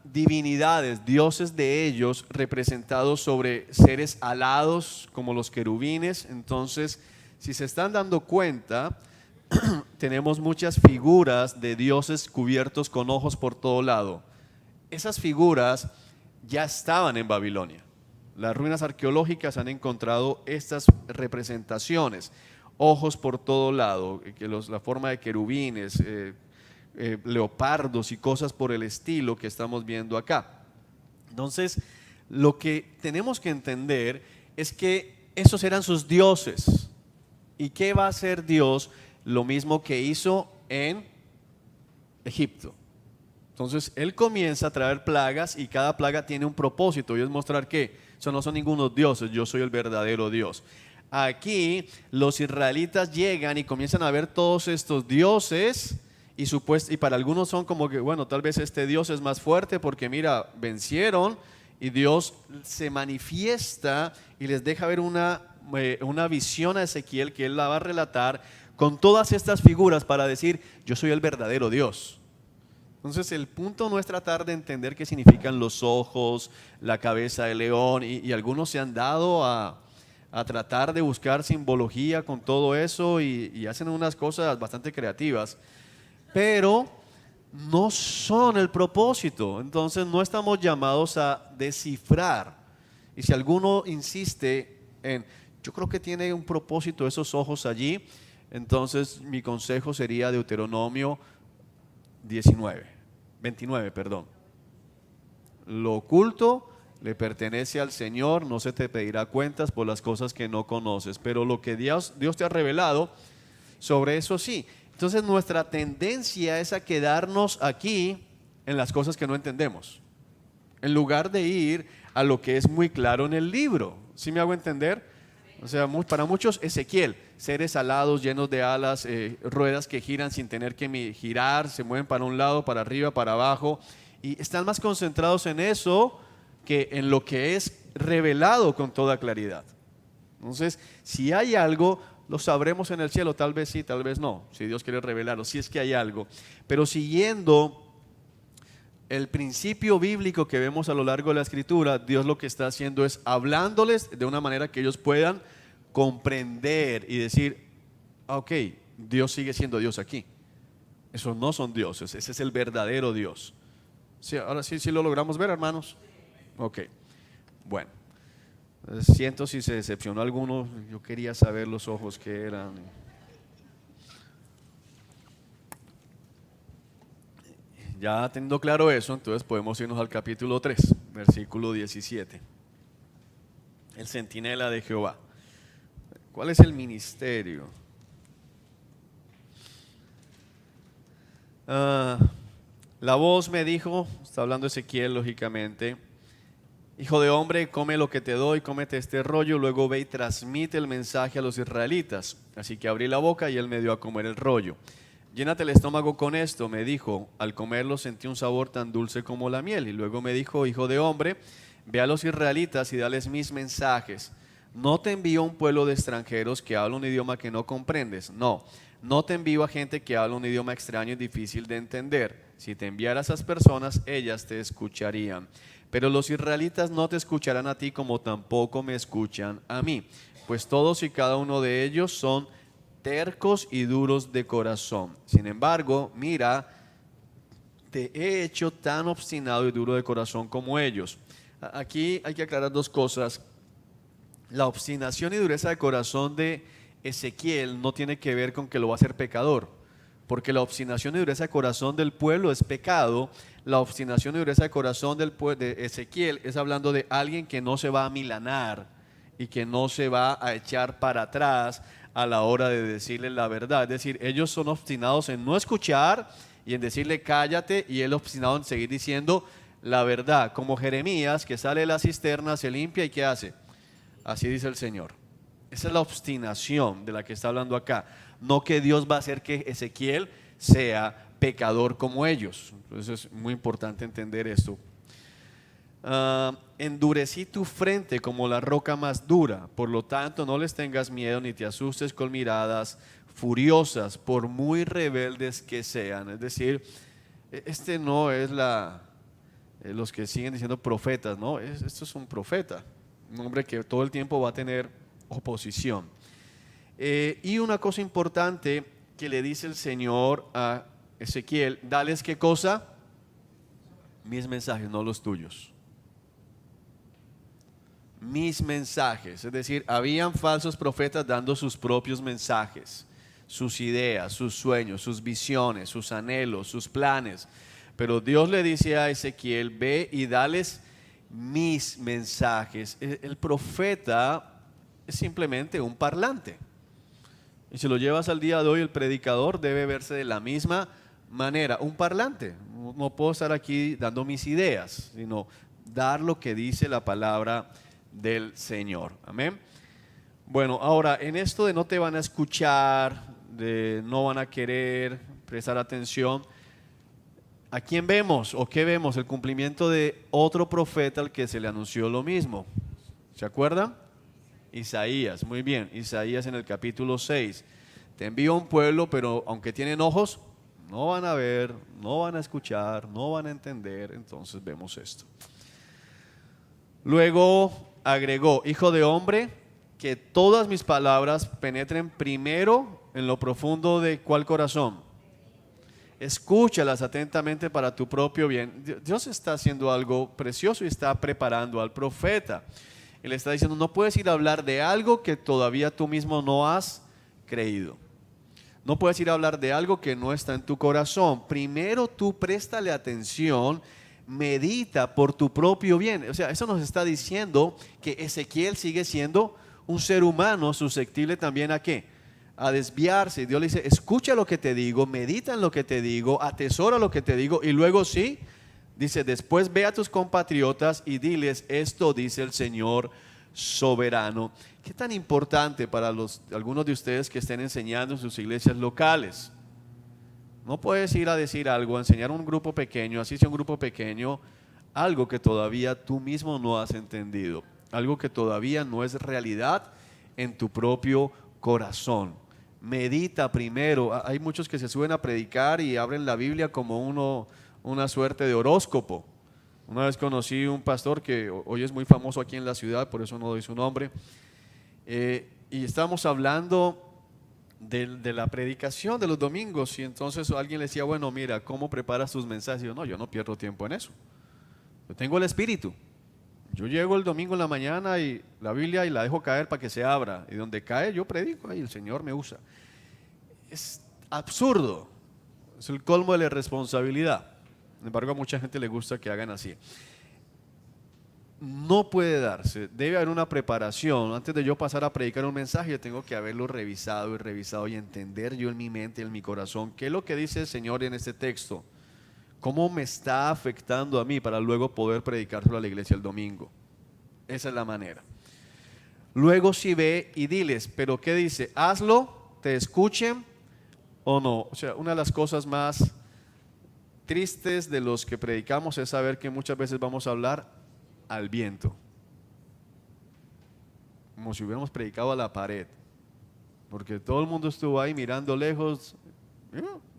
divinidades, dioses de ellos representados sobre seres alados como los querubines. Entonces, si se están dando cuenta, tenemos muchas figuras de dioses cubiertos con ojos por todo lado. Esas figuras ya estaban en Babilonia. Las ruinas arqueológicas han encontrado estas representaciones, ojos por todo lado, la forma de querubines, leopardos y cosas por el estilo que estamos viendo acá. Entonces, lo que tenemos que entender es que esos eran sus dioses. ¿Y qué va a hacer Dios? Lo mismo que hizo en Egipto. Entonces Él comienza a traer plagas y cada plaga tiene un propósito, y es mostrar que eso no son ningunos dioses, yo soy el verdadero Dios. Aquí los israelitas llegan y comienzan a ver todos estos dioses y para algunos son como que, bueno, tal vez este Dios es más fuerte porque mira, vencieron, y Dios se manifiesta y les deja ver una visión a Ezequiel que él la va a relatar con todas estas figuras para decir, yo soy el verdadero Dios. Entonces el punto no es tratar de entender qué significan los ojos, la cabeza de león, y algunos se han dado a tratar de buscar simbología con todo eso y hacen unas cosas bastante creativas, pero no son el propósito. Entonces no estamos llamados a descifrar. Y si alguno insiste en, yo creo que tiene un propósito esos ojos allí, entonces mi consejo sería Deuteronomio 29, perdón. Lo oculto le pertenece al Señor, no se te pedirá cuentas por las cosas que no conoces, pero lo que Dios te ha revelado, sobre eso sí. Entonces nuestra tendencia es a quedarnos aquí en las cosas que no entendemos, en lugar de ir a lo que es muy claro en el libro. ¿Sí me hago entender? O sea, para muchos Ezequiel, seres alados llenos de alas, ruedas que giran sin tener que girar, se mueven para un lado, para arriba, para abajo, y están más concentrados en eso que en lo que es revelado con toda claridad. Entonces, si hay algo, lo sabremos en el cielo, tal vez sí, tal vez no, si Dios quiere revelarlo, si es que hay algo. Pero siguiendo el principio bíblico que vemos a lo largo de la escritura, Dios lo que está haciendo es hablándoles de una manera que ellos puedan comprender y decir, ok, Dios sigue siendo Dios aquí. Esos no son dioses, ese es el verdadero Dios. Sí, ahora sí lo logramos ver, hermanos. Ok, bueno, siento si se decepcionó alguno, yo quería saber los ojos que eran. Ya teniendo claro eso, entonces podemos irnos al capítulo 3, versículo 17. El centinela de Jehová. ¿Cuál es el ministerio? La voz me dijo, está hablando Ezequiel lógicamente, hijo de hombre, come lo que te doy, cómete este rollo, luego ve y transmite el mensaje a los israelitas. Así que abrí la boca y él me dio a comer el rollo. Llénate el estómago con esto, me dijo. Al comerlo sentí un sabor tan dulce como la miel. Y luego me dijo, hijo de hombre, ve a los israelitas y dales mis mensajes. No te envío a un pueblo de extranjeros que habla un idioma que no comprendes. No te envío a gente que habla un idioma extraño y difícil de entender. Si te enviara a esas personas, ellas te escucharían. Pero los israelitas no te escucharán a ti como tampoco me escuchan a mí. Pues todos y cada uno de ellos son tercos y duros de corazón. Sin embargo, mira, te he hecho tan obstinado y duro de corazón como ellos. Aquí hay que aclarar dos cosas. La obstinación y dureza de corazón de Ezequiel no tiene que ver con que lo va a hacer pecador, porque la obstinación y dureza de corazón del pueblo es pecado. La obstinación y dureza de corazón de Ezequiel es hablando de alguien que no se va a milanar y que no se va a echar para atrás a la hora de decirle la verdad. Es decir, ellos son obstinados en no escuchar y en decirle cállate, y él obstinado en seguir diciendo la verdad, como Jeremías, que sale de la cisterna, se limpia y ¿qué hace? Así dice el Señor. Esa es la obstinación de la que está hablando acá. No que Dios va a hacer que Ezequiel sea pecador como ellos. Entonces es muy importante entender esto. Endurecí tu frente como la roca más dura, por lo tanto no les tengas miedo ni te asustes con miradas furiosas, por muy rebeldes que sean. Es decir, este no es los que siguen diciendo profetas, no, esto es un profeta, un hombre que todo el tiempo va a tener oposición. Y una cosa importante que le dice el Señor a Ezequiel, dales ¿qué cosa? Mis mensajes, no los tuyos. Mis mensajes, es decir, habían falsos profetas dando sus propios mensajes, sus ideas, sus sueños, sus visiones, sus anhelos, sus planes. Pero Dios le dice a Ezequiel, ve y dales mis mensajes. El profeta es simplemente un parlante. Y si lo llevas al día de hoy, el predicador debe verse de la misma manera, un parlante. No puedo estar aquí dando mis ideas, sino dar lo que dice la palabra del Señor. Amén. Bueno, ahora en esto de no te van a escuchar, de no van a querer prestar atención, ¿a quién vemos o qué vemos? El cumplimiento de otro profeta al que se le anunció lo mismo. ¿Se acuerdan? Isaías, muy bien, Isaías en el capítulo 6. te envío a un pueblo, pero aunque tienen ojos, no van a ver, no van a escuchar, no van a entender. Entonces vemos esto. Luego agregó: hijo de hombre, que todas mis palabras penetren primero en lo profundo de ¿cuál corazón? Escúchalas atentamente para tu propio bien. Dios está haciendo algo precioso y está preparando al profeta. Él está diciendo: no puedes ir a hablar de algo que todavía tú mismo no has creído. No puedes ir a hablar de algo que no está en tu corazón. Primero tú préstale atención, medita por tu propio bien. O sea, eso nos está diciendo que Ezequiel sigue siendo un ser humano susceptible también ¿a qué? A desviarse. Dios le dice: escucha lo que te digo, medita en lo que te digo, atesora lo que te digo, y luego sí, dice, después ve a tus compatriotas y diles: esto dice el Señor soberano. ¿Qué tan importante para algunos de ustedes que estén enseñando en sus iglesias locales? No puedes ir a decir algo, a enseñar a un grupo pequeño, así sea un grupo pequeño, algo que todavía tú mismo no has entendido, algo que todavía no es realidad en tu propio corazón. Medita primero. Hay muchos que se suben a predicar y abren la Biblia como una suerte de horóscopo. Una vez conocí un pastor que hoy es muy famoso aquí en la ciudad, por eso no doy su nombre, y estábamos hablando de la predicación de los domingos, y entonces alguien le decía: bueno, mira, ¿cómo preparas tus mensajes? Y yo: no, yo no pierdo tiempo en eso. Yo tengo el Espíritu. Yo llego el domingo en la mañana y la Biblia y la dejo caer para que se abra, y donde cae yo predico y el Señor me usa. Es absurdo, es el colmo de la irresponsabilidad. Sin embargo, a mucha gente le gusta que hagan así. No puede darse, debe haber una preparación. Antes de yo pasar a predicar un mensaje, yo tengo que haberlo revisado y entender yo en mi mente, en mi corazón, qué es lo que dice el Señor en este texto, cómo me está afectando a mí, para luego poder predicárselo a la iglesia el domingo. Esa es la manera. Luego sí ve y diles: pero ¿qué dice? Hazlo, te escuchen o no. O sea, una de las cosas más tristes de los que predicamos es saber que muchas veces vamos a hablar al viento, como si hubiéramos predicado a la pared, porque todo el mundo estuvo ahí mirando lejos,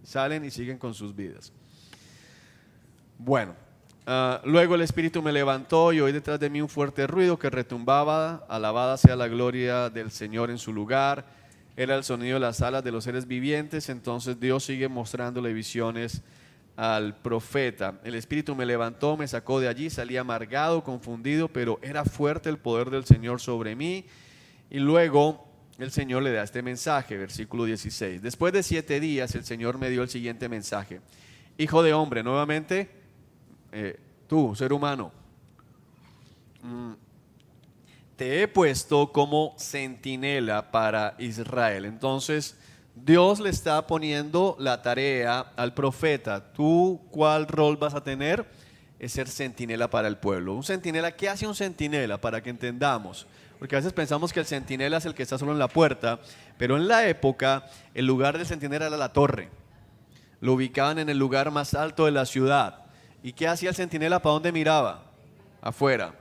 salen y siguen con sus vidas. Bueno, luego el Espíritu me levantó y oí detrás de mí un fuerte ruido que retumbaba: alabada sea la gloria del Señor en su lugar. Era el sonido de las alas de los seres vivientes. Entonces Dios sigue mostrándole visiones al profeta. El Espíritu me levantó, me sacó de allí, salí amargado, confundido, pero era fuerte el poder del Señor sobre mí. Y luego el Señor le da este mensaje, versículo 16. Después de 7 días el Señor me dio el siguiente mensaje: hijo de hombre, nuevamente, tú, ser humano, te he puesto como centinela para Israel. Entonces Dios le está poniendo la tarea al profeta. ¿Tú cuál rol vas a tener? Es ser centinela para el pueblo. Un centinela, ¿qué hace un centinela? Para que entendamos. Porque a veces pensamos que el centinela es el que está solo en la puerta, pero en la época el lugar del centinela era la torre. Lo ubicaban en el lugar más alto de la ciudad. ¿Y qué hacía el centinela? ¿Para dónde miraba? Afuera,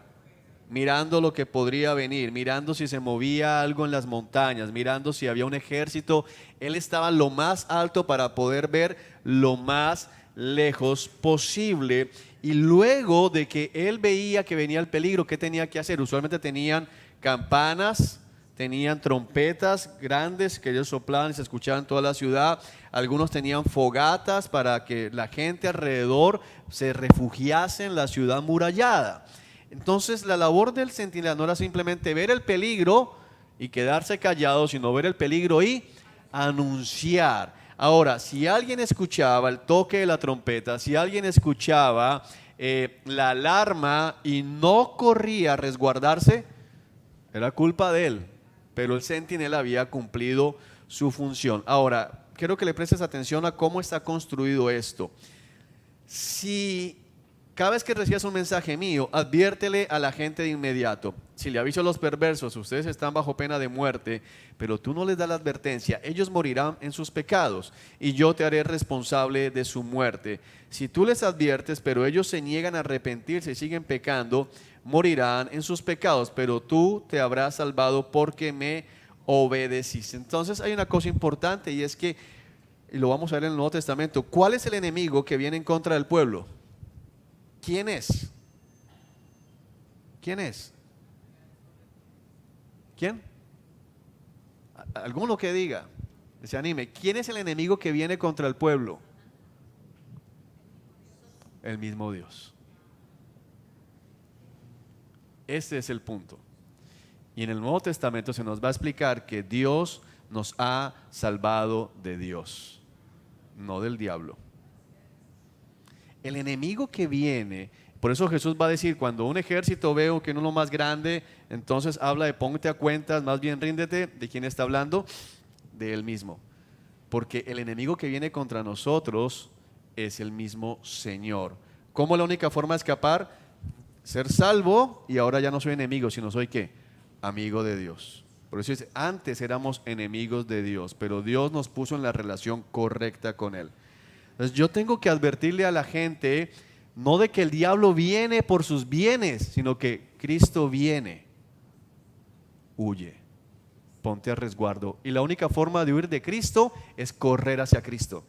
mirando lo que podría venir, mirando si se movía algo en las montañas, mirando si había un ejército. Él estaba lo más alto para poder ver lo más lejos posible. Y luego de que él veía que venía el peligro, ¿qué tenía que hacer? Usualmente tenían campanas, tenían trompetas grandes que ellos soplaban y se escuchaban en toda la ciudad. Algunos tenían fogatas para que la gente alrededor se refugiase en la ciudad murallada. Entonces la labor del centinela no era simplemente ver el peligro y quedarse callado, sino ver el peligro y anunciar. Ahora, si alguien escuchaba el toque de la trompeta, si alguien escuchaba la alarma y no corría a resguardarse, era culpa de él, pero el centinela había cumplido su función. Ahora, quiero que le prestes atención a cómo está construido esto. Si cada vez que recibas un mensaje mío, adviértele a la gente de inmediato. Si le aviso a los perversos: ustedes están bajo pena de muerte, pero tú no les das la advertencia, ellos morirán en sus pecados y yo te haré responsable de su muerte. Si tú les adviertes, pero ellos se niegan a arrepentirse y siguen pecando, morirán en sus pecados, pero tú te habrás salvado porque me obedeciste. Entonces hay una cosa importante y es que, y lo vamos a ver en el Nuevo Testamento, ¿cuál es el enemigo que viene en contra del pueblo? ¿Quién es? ¿Quién es? ¿Quién? Alguno que diga, que se anime. ¿Quién es el enemigo que viene contra el pueblo? El mismo Dios. Este es el punto. Y en el Nuevo Testamento se nos va a explicar que Dios nos ha salvado de Dios, no del diablo. El enemigo que viene, por eso Jesús va a decir, cuando un ejército veo que no es lo más grande, entonces habla de ponte a cuentas, más bien ríndete. ¿De quién está hablando? De él mismo. Porque el enemigo que viene contra nosotros es el mismo Señor. ¿Cómo la única forma de escapar? Ser salvo, y ahora ya no soy enemigo, sino soy ¿qué? Amigo de Dios. Por eso dice, antes éramos enemigos de Dios, pero Dios nos puso en la relación correcta con Él. Entonces yo tengo que advertirle a la gente, no de que el diablo viene por sus bienes, sino que Cristo viene. Huye, ponte a resguardo. Y la única forma de huir de Cristo es correr hacia Cristo.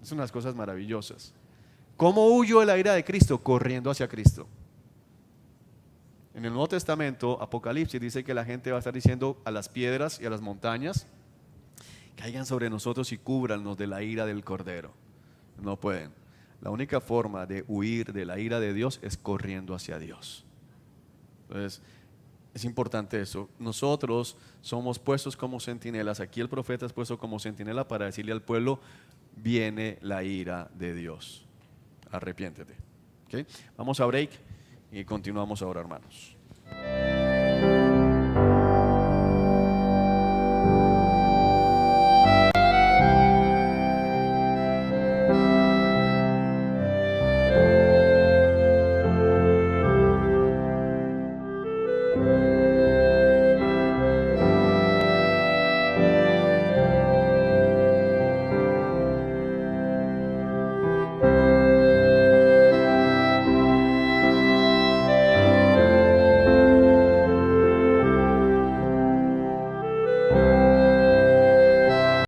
Son unas cosas maravillosas. ¿Cómo huyo de la ira de Cristo? Corriendo hacia Cristo. En el Nuevo Testamento, Apocalipsis dice que la gente va a estar diciendo a las piedras y a las montañas, caigan sobre nosotros y cúbranos de la ira del Cordero. No pueden. La única forma de huir de la ira de Dios es corriendo hacia Dios. Entonces, es importante eso. Nosotros somos puestos como centinelas. Aquí el profeta es puesto como centinela para decirle al pueblo, viene la ira de Dios. Arrepiéntete. ¿Okay? Vamos a break y continuamos ahora, hermanos.